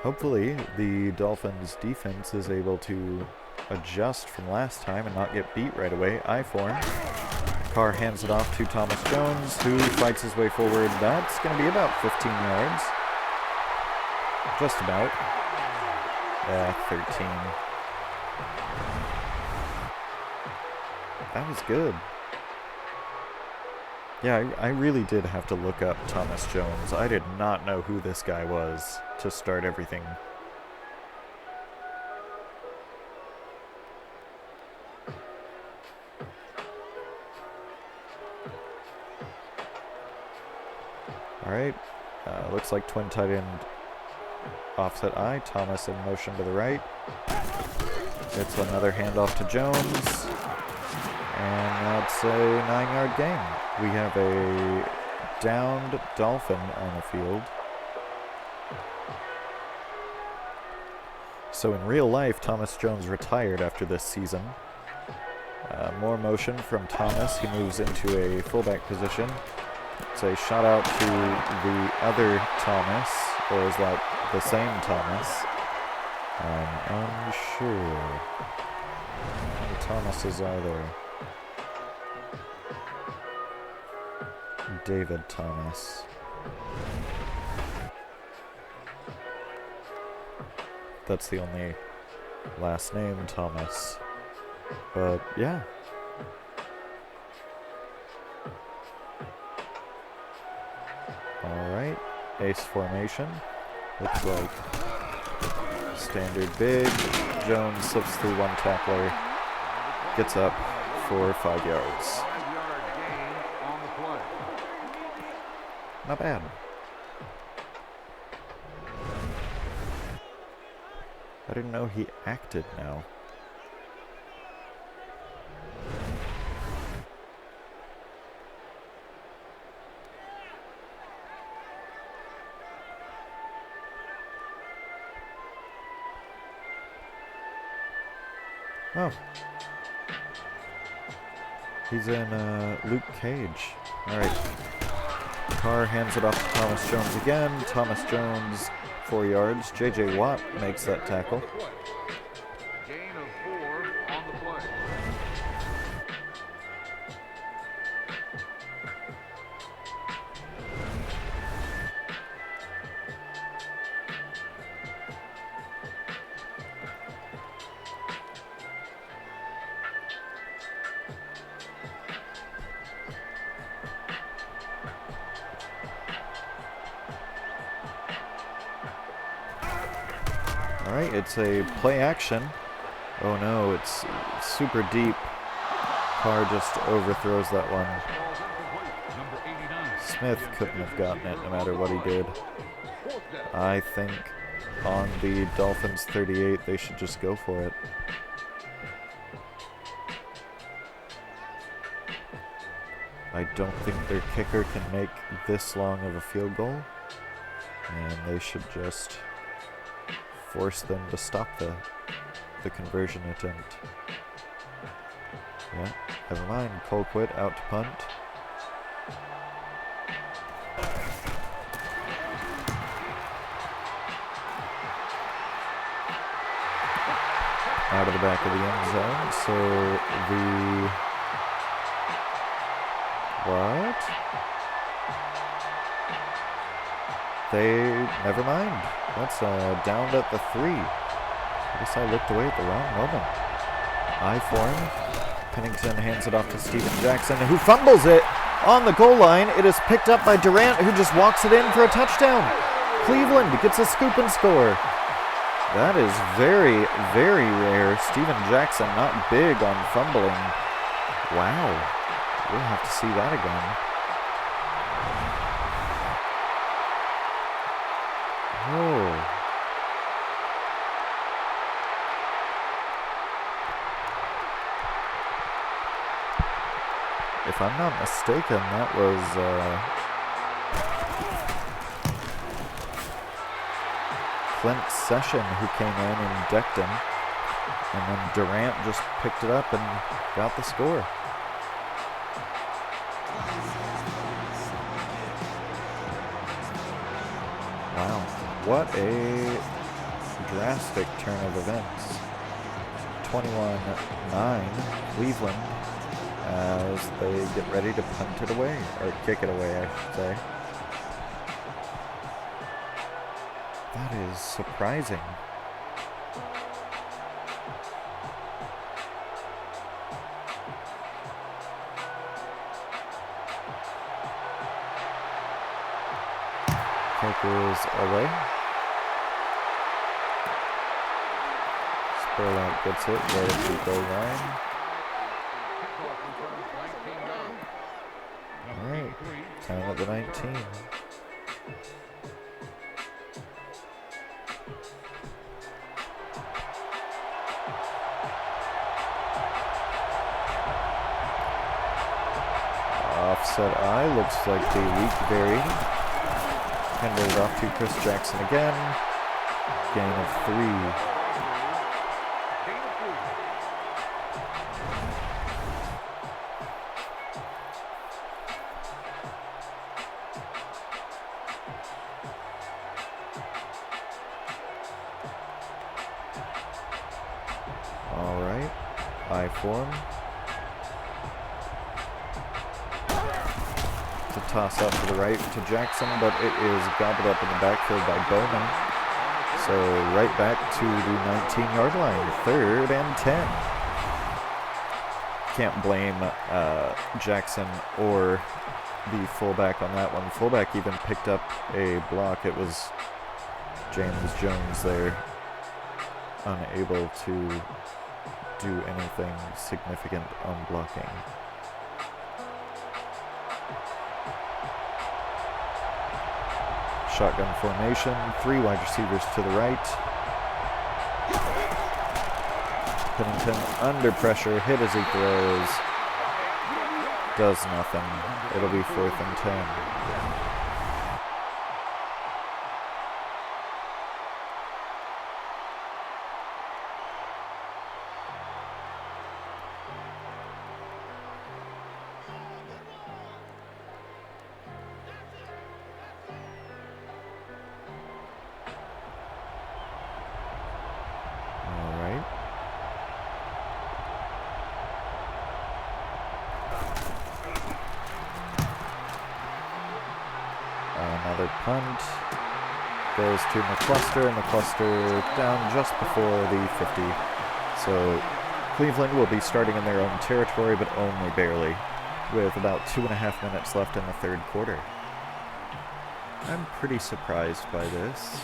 Hopefully, the Dolphins' defense is able to adjust from last time and not get beat right away. I form. Carr hands it off to Thomas Jones, who fights his way forward. That's going to be about 15 yards. Just about. 13. That was good. Yeah, I really did have to look up Thomas Jones. I did not know who this guy was to start everything. All right. Looks like twin tight end offset I. Thomas in motion to the right. It's another handoff to Jones. And that's a 9-yard gain. We have a downed Dolphin on the field. So in real life, Thomas Jones retired after this season. More motion from Thomas. He moves into a fullback position. It's a shout out to the other Thomas, or is that the same Thomas? I'm unsure. How many Thomases are there? David Thomas. That's the only last name, Thomas. But yeah. Alright, ace formation. Looks like standard big. Jones slips through one tackler, gets up for 5 yards. 5-yard gain on the play. Not bad. I didn't know he acted now. Oh. He's in Luke Cage. Alright. Carr hands it off to Thomas Jones again. Thomas Jones, 4 yards. J.J. Watt makes that tackle. Gain of 4 on the play. Alright, it's a play action. Oh no, it's super deep. Carr just overthrows that one. Smith couldn't have gotten it no matter what he did. I think on the Dolphins 38, they should just go for it. I don't think their kicker can make this long of a field goal, and they should just force them to stop the conversion attempt. Yeah, never mind. Colquitt out to punt. Out of the back of the end zone, so the... What? Never mind. That's downed at the 3. I guess I looked away at the wrong moment. I form. Pennington hands it off to Steven Jackson, who fumbles it on the goal line. It is picked up by Durant, who just walks it in for a touchdown. Cleveland gets a scoop and score. That is very, very rare. Steven Jackson not big on fumbling. Wow. We'll have to see that again. Oh. If I'm not mistaken, that was Clint Session who came in and decked him. And then Durant just picked it up and got the score. Wow, what a drastic turn of events. 21-9, Cleveland, as they get ready to punt it away, or kick it away, I should say. That is surprising. Kick is away. Spurlock gets it right at the goal line. Alright, time at the 19. Offset eye, looks like the weak varied. Handed it off to Chris Jackson again. Gain of 3. All right, I form. To toss out to the right to Jackson, but it is gobbled up in the backfield by Bowman. So right back to the 19-yard line, 3rd and 10. Can't blame Jackson or the fullback on that one. Fullback even picked up a block. It was James Jones there, unable to do anything significant on blocking. Shotgun formation, 3 wide receivers to the right. Pennington under pressure, hit as he throws. Does nothing. It'll be 4th and 10. Another punt goes to McCluster, and McCluster down just before the 50. So Cleveland will be starting in their own territory, but only barely, with about 2.5 minutes left in the 3rd quarter. I'm pretty surprised by this.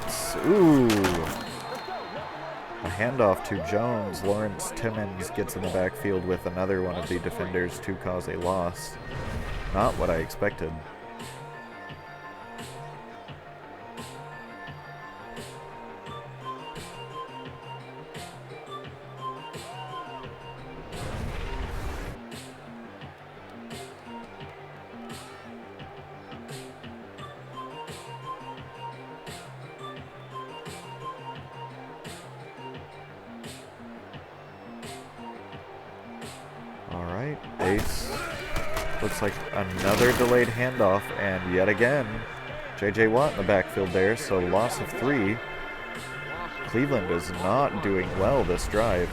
blitz. Ooh. A handoff to Jones. Lawrence Timmons gets in the backfield with another one of the defenders to cause a loss. Not what I expected. Alright, Ace. Looks like another delayed handoff, and yet again, J.J. Watt in the backfield there, so loss of 3. Cleveland is not doing well this drive.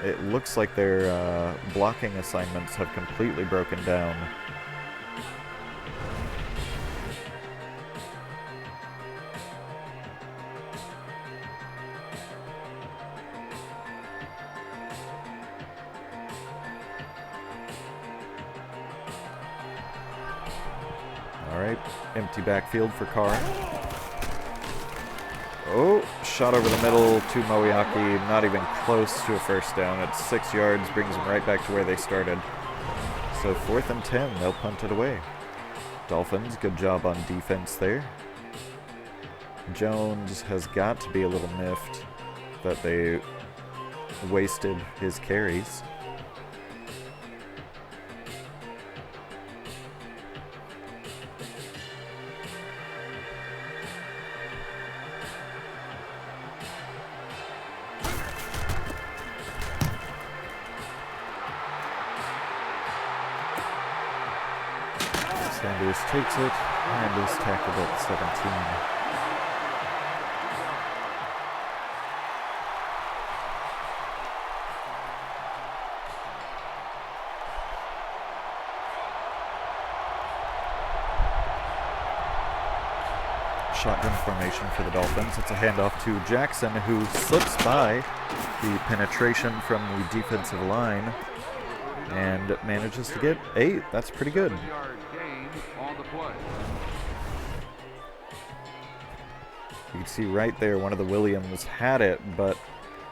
It looks like their blocking assignments have completely broken down. Alright, empty backfield for Carr. Oh, shot over the middle to Moiaki, not even close to a first down. It's 6 yards, brings them right back to where they started. So 4th and 10, they'll punt it away. Dolphins, good job on defense there. Jones has got to be a little miffed that they wasted his carries. Sanders takes it and is tackled at 17. Shotgun formation for the Dolphins. It's a handoff to Jackson, who slips by the penetration from the defensive line and manages to get 8. That's pretty good. You can see right there one of the Williams had it, but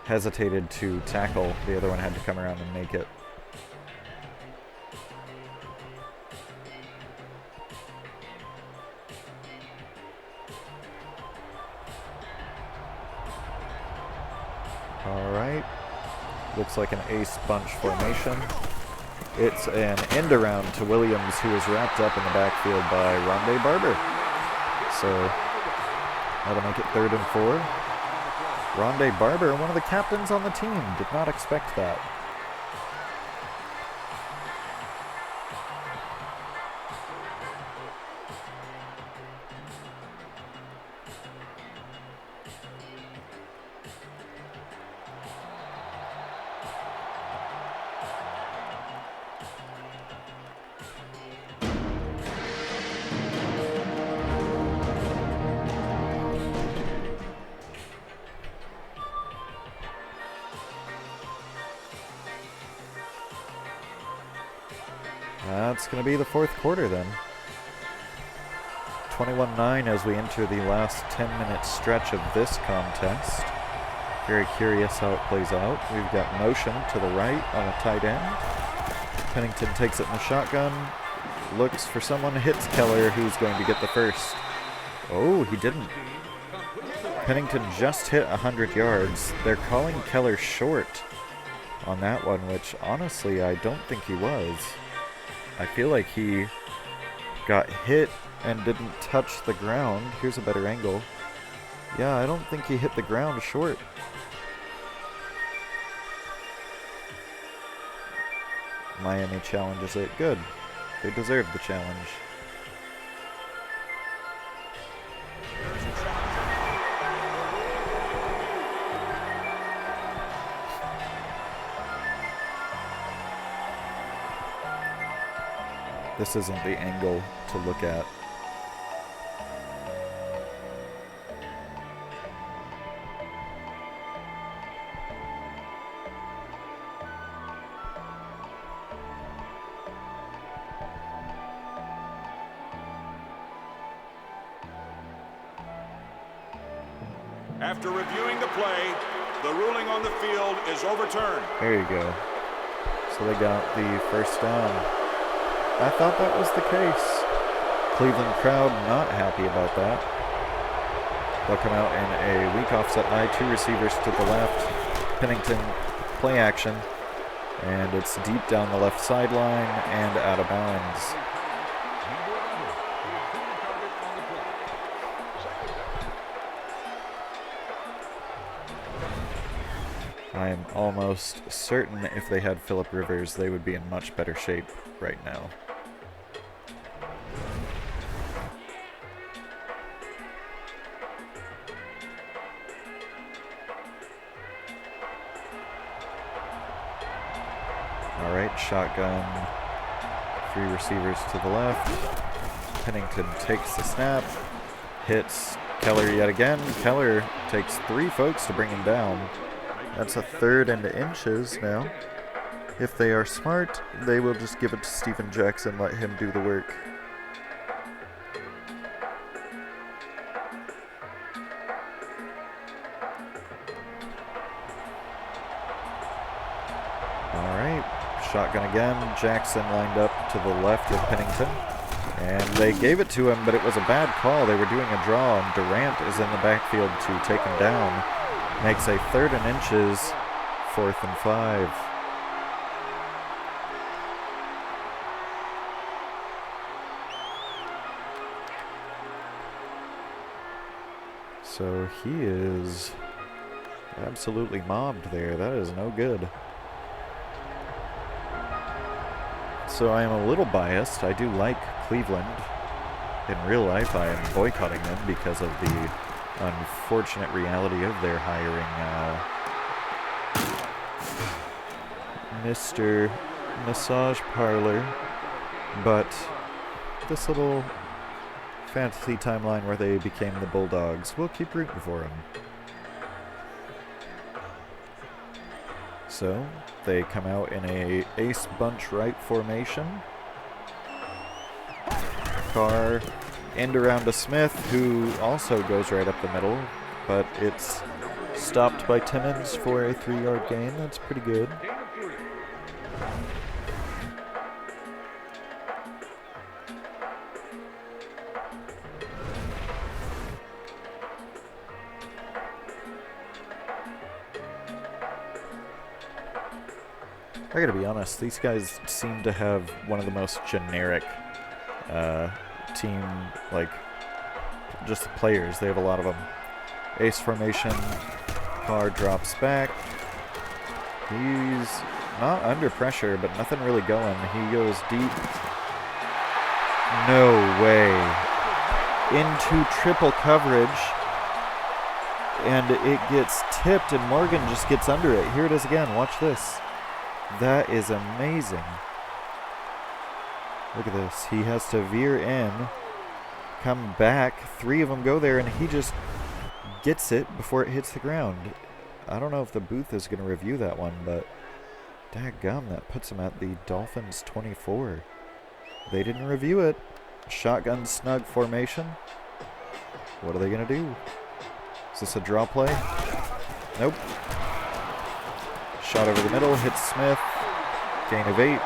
hesitated to tackle. The other one had to come around and make it. Alright. Looks like an ace bunch formation. It's an end around to Williams, who is wrapped up in the backfield by Ronde Barber. So that'll make it 3rd and 4. Ronde Barber, one of the captains on the team, did not expect that. That's going to be the 4th quarter then. 21-9 as we enter the last 10-minute stretch of this contest. Very curious how it plays out. We've got motion to the right on a tight end. Pennington takes it in the shotgun, looks for someone, hits Keller, who's going to get the first. Oh, he didn't. Pennington just hit 100 yards. They're calling Keller short on that one, which honestly I don't think he was. I feel like he got hit and didn't touch the ground. Here's a better angle. Yeah, I don't think he hit the ground short. Miami challenges it. Good. They deserve the challenge. This isn't the angle to look at. After reviewing the play, the ruling on the field is overturned. There you go. So they got the first down. I thought that was the case. Cleveland crowd not happy about that. They'll come out in a weak offset I, 2 receivers to the left. Pennington play action. And it's deep down the left sideline and out of bounds. I am almost certain if they had Phillip Rivers, they would be in much better shape right now. All right, shotgun, 3 receivers to the left. Pennington takes the snap, hits Keller yet again. Keller takes 3 folks to bring him down. That's a 3rd and inches now. If they are smart, they will just give it to Steven Jackson, let him do the work. All right, shotgun again. Jackson lined up to the left of Pennington. And they gave it to him, but it was a bad call. They were doing a draw, and Durant is in the backfield to take him down. Makes a 3rd and inches, 4th and 5. So he is absolutely mobbed there. That is no good. So I am a little biased. I do like Cleveland. In real life, I am boycotting them because of the unfortunate reality of their hiring Mr. Massage Parlor. But this little fantasy timeline where they became the Bulldogs, we'll keep rooting for them. So they come out in a ace bunch right formation. Carr end around to Smith, who also goes right up the middle, but it's stopped by Timmons for a 3-yard gain. That's pretty good. I gotta be honest, these guys seem to have one of the most generic team, like, just the players. They have a lot of them. Ace formation. Carr drops back. He's not under pressure, but nothing really going. He goes deep. No way. Into triple coverage. And it gets tipped, and Morgan just gets under it. Here it is again. Watch this. That is amazing. Look at this. He has to veer in, come back. 3 of them go there, and he just gets it before it hits the ground. I don't know if the booth is going to review that one, but dadgum, that puts him at the Dolphins 24. They didn't review it. Shotgun snug formation. What are they going to do? Is this a draw play? Nope. Shot over the middle, hits Smith. Gain of 8.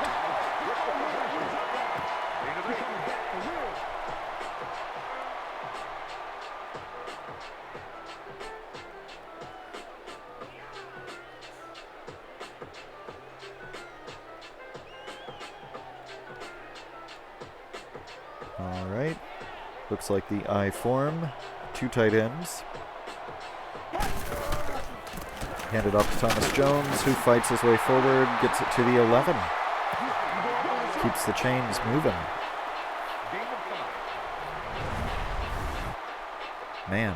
All right. Looks like the I form. 2 tight ends. Handed off to Thomas Jones, who fights his way forward, gets it to the 11. Keeps the chains moving. Man.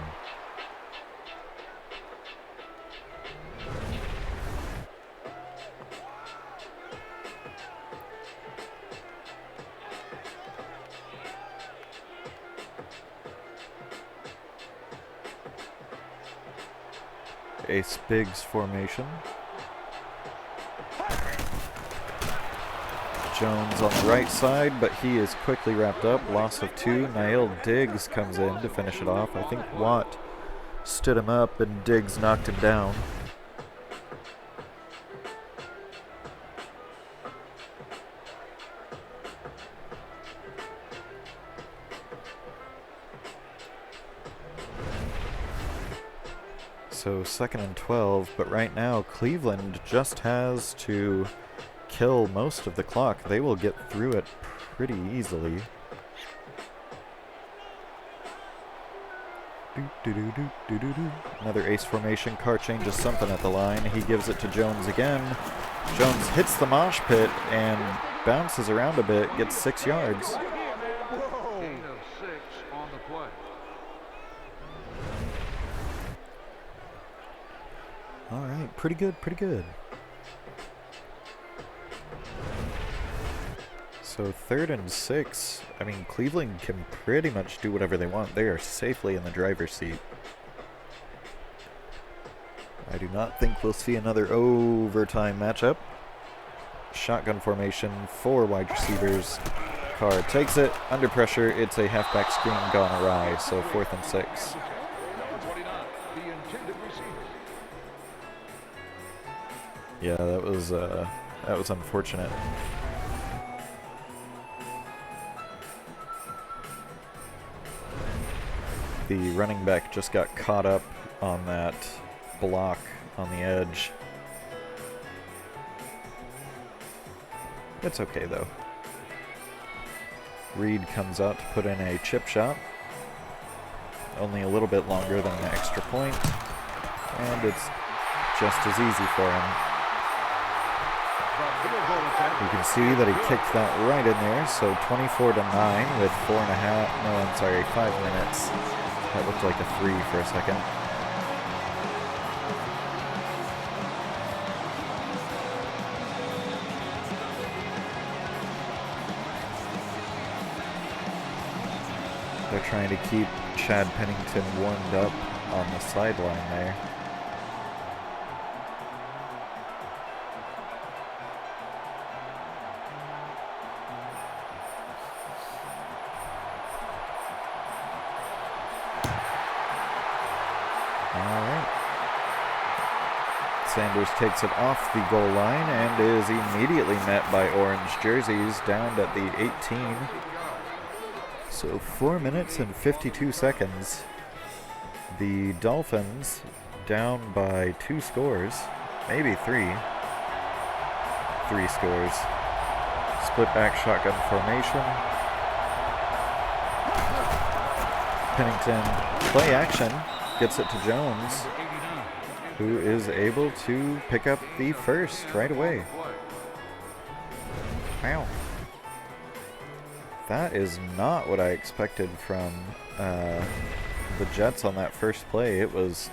Ace Biggs formation. Jones on the right side, but he is quickly wrapped up. Loss of 2. Nail Diggs comes in to finish it off. I think Watt stood him up, and Diggs knocked him down. So 2nd and 12, but right now Cleveland just has to kill most of the clock. They will get through it pretty easily. Another ace formation. Carr changes something at the line. He gives it to Jones again. Jones hits the mosh pit and bounces around a bit, gets 6 yards. Gain of 6 on the play. All right, pretty good, pretty good. So 3rd and 6. I mean, Cleveland can pretty much do whatever they want. They are safely in the driver's seat. I do not think we'll see another overtime matchup. Shotgun formation, 4 wide receivers. Carr takes it, under pressure. It's a halfback screen gone awry, so 4th and 6. Yeah, that was unfortunate. The running back just got caught up on that block on the edge. It's okay though. Reed comes out to put in a chip shot. Only a little bit longer than an extra point. And it's just as easy for him. You can see that he kicked that right in there, so 24-9 with 5 minutes. That looked like a 3 for a second. They're trying to keep Chad Pennington warmed up on the sideline there. Sanders takes it off the goal line and is immediately met by orange jerseys down at the 18. So 4 minutes and 52 seconds. The Dolphins down by 2 scores, maybe 3. 3 scores. Split back shotgun formation. Pennington play action, gets it to Jones, who is able to pick up the first right away. Wow. That is not what I expected from the Jets on that first play. It was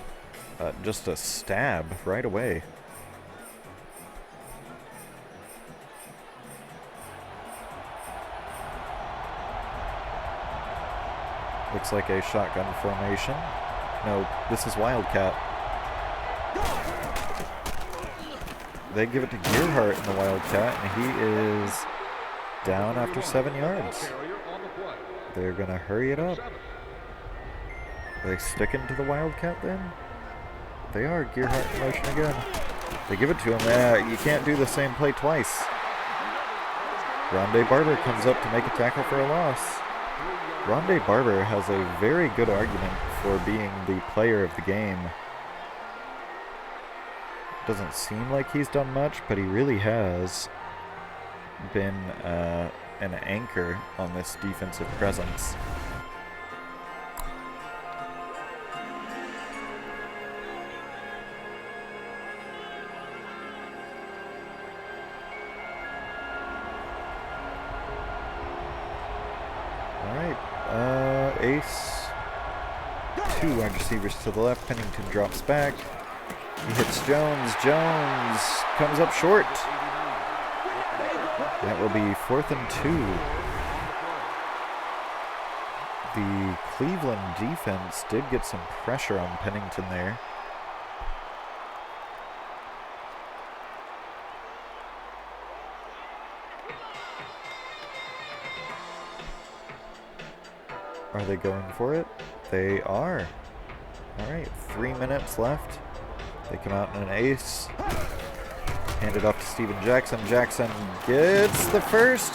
just a stab right away. Looks like a shotgun formation. No, this is Wildcat. They give it to Gearhart in the Wildcat, and he is down after 7 yards. They're going to hurry it up. Are they sticking to the Wildcat then? They are. Gearhart in motion again. They give it to him. You can't do the same play twice. Ronde Barber comes up to make a tackle for a loss. Ronde Barber has a very good argument for being the player of the game. Doesn't seem like he's done much, but he really has been an anchor on this defensive presence. All right, ace. 2 wide receivers to the left. Pennington drops back. He hits Jones. Jones comes up short. That will be 4th and 2. The Cleveland defense did get some pressure on Pennington there. Are they going for it? They are. All right, 3 minutes left. They come out in an ace. Hand it off to Steven Jackson. Jackson gets the first.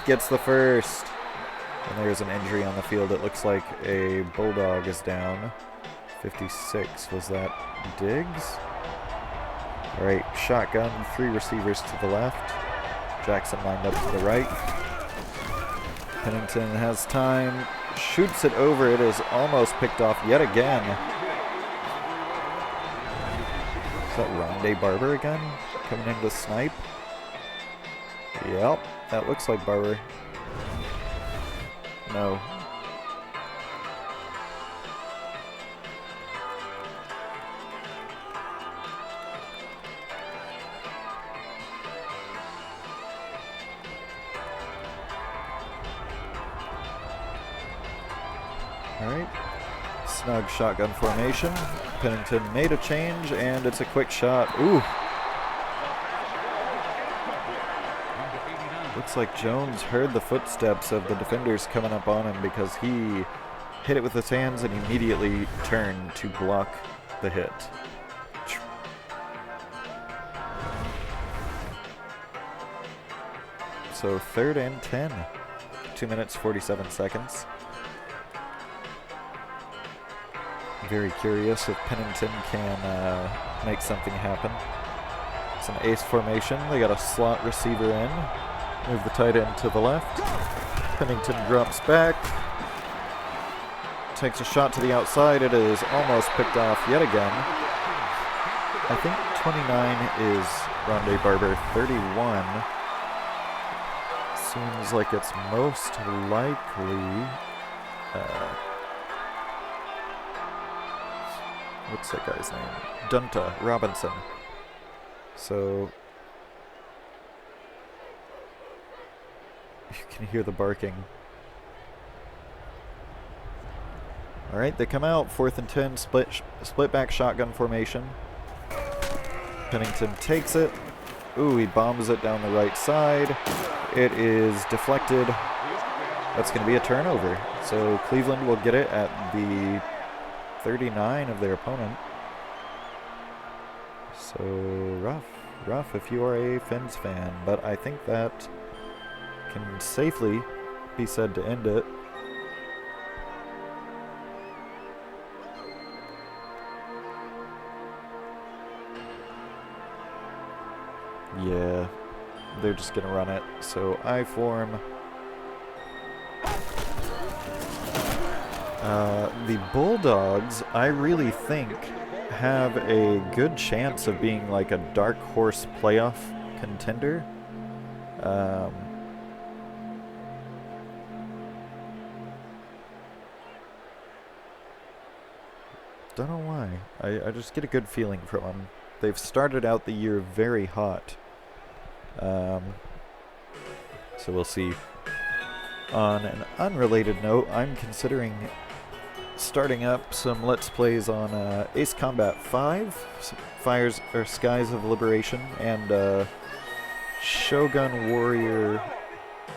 And there's an injury on the field. It looks like a Bulldog is down. 56. Was that Diggs? All right, shotgun. 3 receivers to the left. Jackson lined up to the right. Pennington has time. Shoots it over. It is almost picked off yet again. Is that Ronde Barber again? Coming in to snipe? Yep, that looks like Barber. No. Alright. Snug shotgun formation. Pennington made a change, and it's a quick shot. Ooh. Looks like Jones heard the footsteps of the defenders coming up on him because he hit it with his hands and immediately turned to block the hit. So 3rd and 10. 2 minutes, 47 seconds. Very curious if Pennington can make something happen. It's an ace formation. They got a slot receiver in. Move the tight end to the left. Pennington drops back. Takes a shot to the outside. It is almost picked off yet again. I think 29 is Ronde Barber. 31 seems like it's most likely... what's that guy's name? Dunta Robinson. So you can hear the barking. All right, they come out. 4th and 10, split back shotgun formation. Pennington takes it. Ooh, he bombs it down the right side. It is deflected. That's going to be a turnover. So Cleveland will get it at the 39 of their opponent. So rough if you are a Fins fan, but I think that can safely be said to end it. Yeah, they're just gonna run it. So I form. The Bulldogs, I really think, have a good chance of being like a dark horse playoff contender. Don't know why. I just get a good feeling from them. They've started out the year very hot. So we'll see. On an unrelated note, I'm considering starting up some Let's Plays on Ace Combat 5, Skies of Liberation, and Shogun Warrior,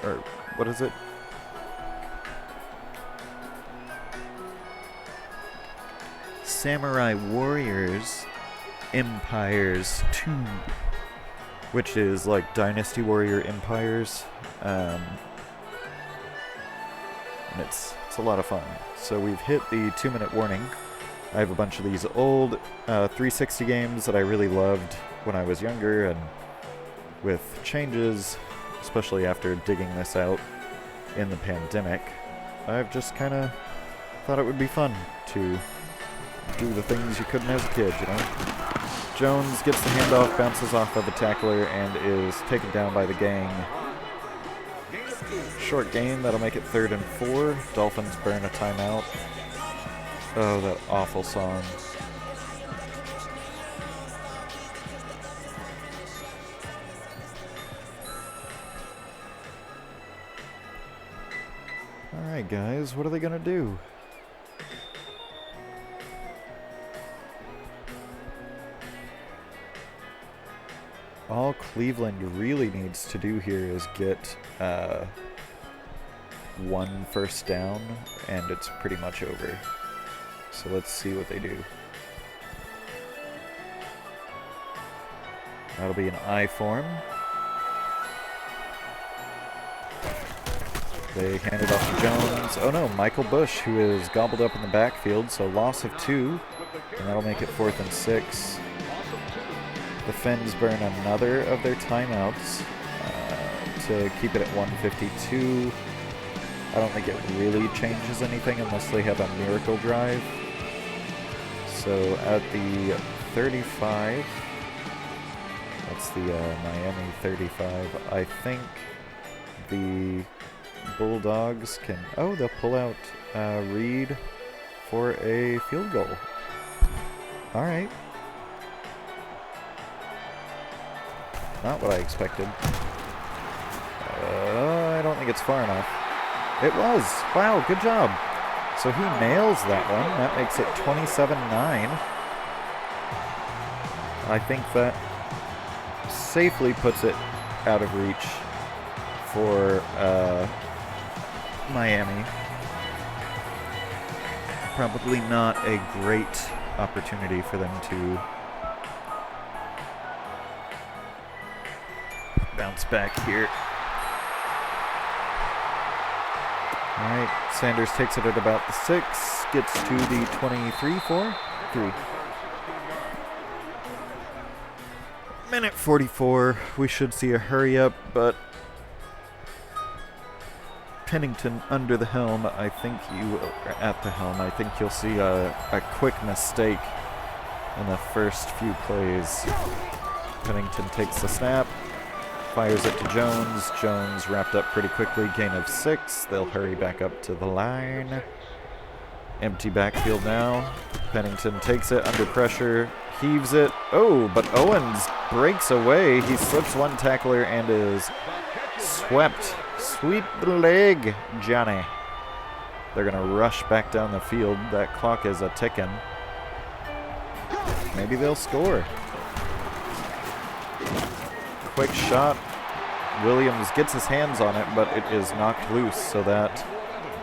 or what is it? Samurai Warriors Empires 2, which is like Dynasty Warrior Empires. And it's a lot of fun. So we've hit the 2-minute warning. I have a bunch of these old 360 games that I really loved when I was younger, and with changes, especially after digging this out in the pandemic, I've just kind of thought it would be fun to do the things you couldn't as a kid, you know? Jones gets the handoff, bounces off of a tackler, and is taken down by the gang. Short gain, that'll make it 3rd and 4. Dolphins burn a timeout. Oh, that awful song. Alright guys, what are they gonna do? All Cleveland really needs to do here is get 1 first down, and it's pretty much over. So let's see what they do. That'll be an I form. They hand it off to Jones. Oh no, Michael Bush, who is gobbled up in the backfield, so loss of 2, and that'll make it 4th and 6. The Fins burn another of their timeouts to keep it at 1:52. I don't think it really changes anything unless they have a miracle drive. So at the 35, that's the Miami 35, I think the Bulldogs can... Oh, they'll pull out Reed for a field goal. All right. Not what I expected. I don't think it's far enough. It was. Wow, good job. So he nails that one. That makes it 27-9. I think that safely puts it out of reach for Miami. Probably not a great opportunity for them to bounce back here. Alright, Sanders takes it at about the 6, gets to the 23 for 3. Minute 44, we should see a hurry up, but Pennington under the helm, I think at the helm, I think you'll see a quick mistake in the first few plays. Pennington takes the snap, fires it to Jones. Jones wrapped up pretty quickly, gain of 6. They'll hurry back up to the line. Empty backfield now. Pennington takes it under pressure, heaves it. Oh, but Owens breaks away. He slips one tackler and is swept. Sweep the leg, Johnny. They're going to rush back down the field. That clock is a-ticking. Maybe they'll score. Quick shot. Williams gets his hands on it, but it is knocked loose, so that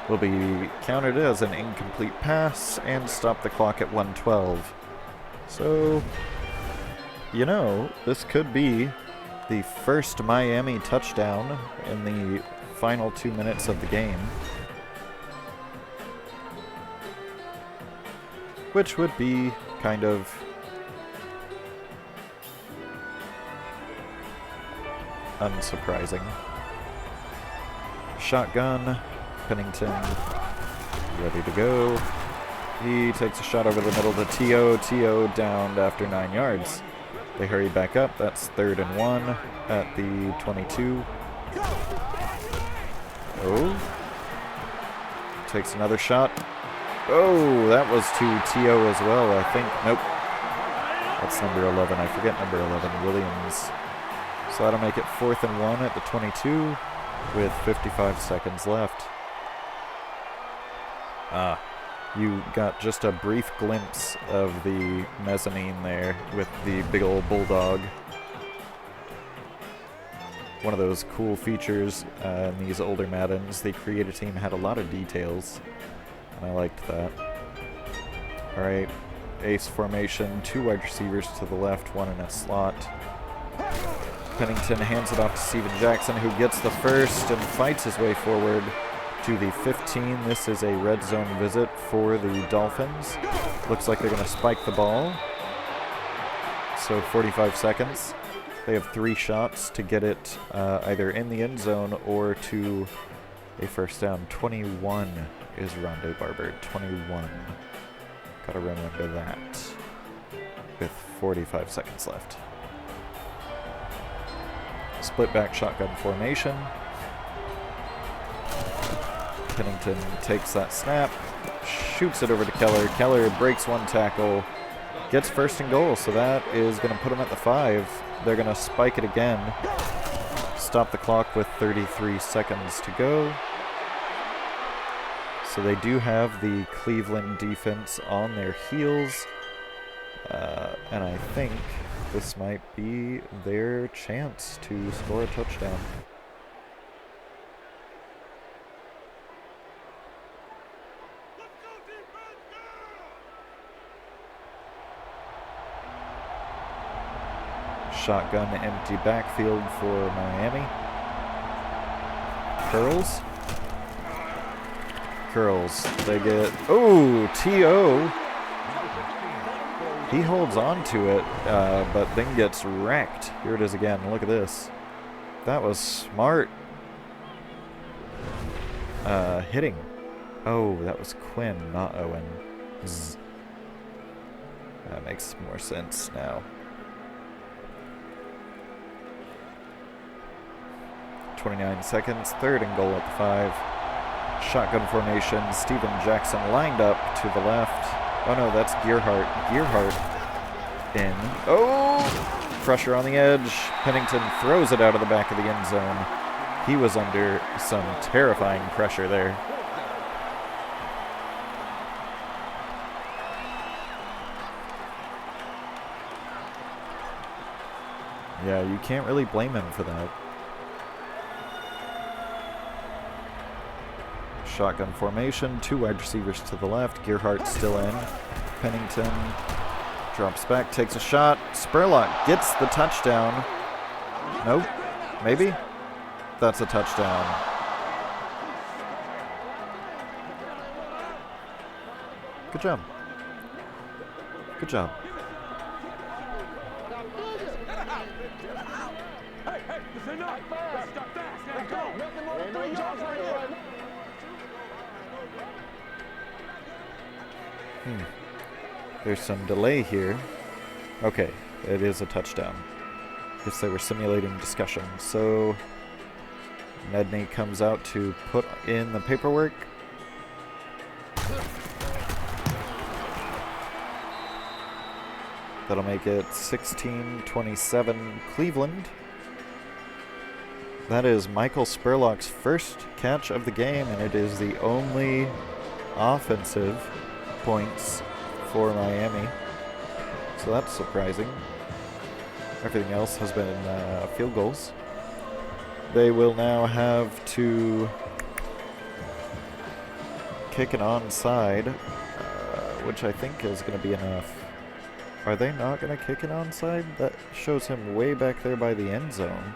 will be counted as an incomplete pass and stop the clock at 1:12. So, you know, this could be the first Miami touchdown in the final 2 minutes of the game, which would be kind of unsurprising. Shotgun, Pennington ready to go. He takes a shot over the middle to T.O. T.O. downed after 9 yards. They hurry back up. That's 3rd and 1 at the 22. Oh. Takes another shot. Oh, that was to T.O. as well, I think. Nope. That's number 11. I forget number 11, Williams. So that'll make it 4th and 1 at the 22 with 55 seconds left. You got just a brief glimpse of the mezzanine there with the big old Bulldog. One of those cool features in these older Maddens. The creative team had a lot of details, and I liked that. Alright, ace formation, 2 wide receivers to the left, 1 in a slot. Pennington hands it off to Steven Jackson, who gets the first and fights his way forward to the 15. This is a red zone visit for the Dolphins. Looks like they're going to spike the ball. So 45 seconds. They have 3 shots to get it either in the end zone or to a first down. 21 is Ronde Barber. 21. Gotta remember that. With 45 seconds left. Split back shotgun formation. Pennington takes that snap, shoots it over to Keller. Keller breaks one tackle, gets 1st and goal, so that is going to put him at the 5. They're going to spike it again, stop the clock with 33 seconds to go. So they do have the Cleveland defense on their heels, and I think this might be their chance to score a touchdown. Shotgun empty backfield for Miami. Curls. Curls. They get... Oh, T.O. He holds on to it, but then gets wrecked. Here it is again. Look at this. That was smart. Hitting. Oh, that was Quinn, not Owen. Zzz. That makes more sense now. 29 seconds, 3rd and goal at the 5. Shotgun formation, Steven Jackson lined up to the left. Oh no, that's Gearhart. Gearhart in. Oh! Pressure on the edge. Pennington throws it out of the back of the end zone. He was under some terrifying pressure there. Yeah, you can't really blame him for that. Shotgun formation, 2 wide receivers to the left. Gearhart still in. Pennington drops back, takes a shot. Spurlock gets the touchdown. Nope. Maybe? That's a touchdown. Good job. Good job. There's some delay here. Okay, it is a touchdown. Guess they were simulating discussion. So Nedney comes out to put in the paperwork. That'll make it 16-27 Cleveland. That is Michael Spurlock's first catch of the game, and it is the only offensive points for Miami. So that's surprising. Everything else has been field goals. They will now have to kick an onside, which I think is going to be enough. Are they not going to kick an onside? That shows him way back there by the end zone.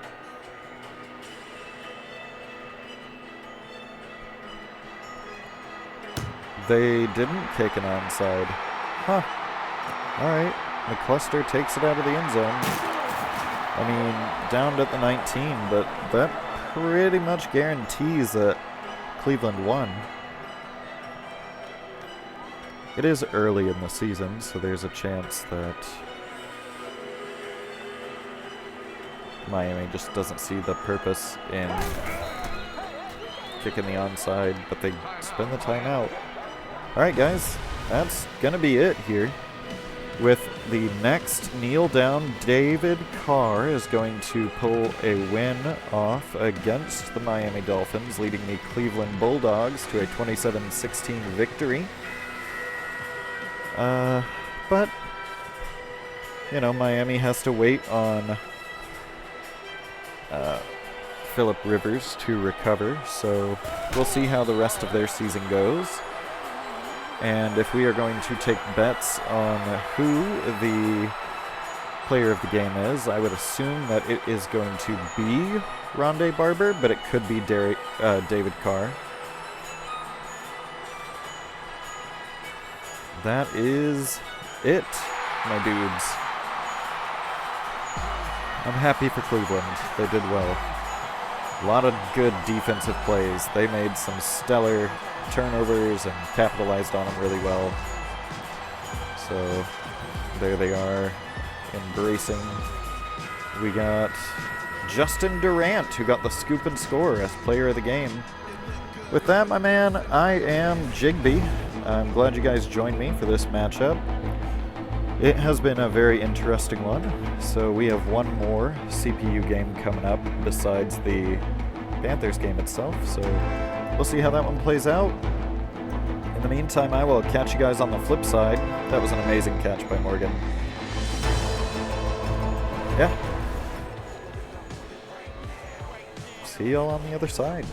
They didn't kick an onside. Huh. Alright. McCluster takes it out of the end zone. I mean, down at the 19, but that pretty much guarantees that Cleveland won. It is early in the season, so there's a chance that Miami just doesn't see the purpose in kicking the onside, but they spend the timeout. Alright guys, that's gonna be it here. With the next kneel down, David Carr is going to pull a win off against the Miami Dolphins, leading the Cleveland Bulldogs to a 27-16 victory. But, you know, Miami has to wait on Phillip Rivers to recover, so we'll see how the rest of their season goes. And if we are going to take bets on who the player of the game is, I would assume that it is going to be Ronde Barber, but it could be David Carr. That is it, my dudes. I'm happy for Cleveland. They did well. A lot of good defensive plays. They made some stellar turnovers and capitalized on them really well. So there they are, embracing. We got Justin Durant, who got the scoop and score as player of the game. With that, my man, I am Jigby. I'm glad you guys joined me for this matchup. It has been a very interesting one. So we have one more CPU game coming up besides the Panthers game itself. So we'll see how that one plays out. In the meantime, I will catch you guys on the flip side. That was an amazing catch by Morgan. Yeah. See y'all on the other side.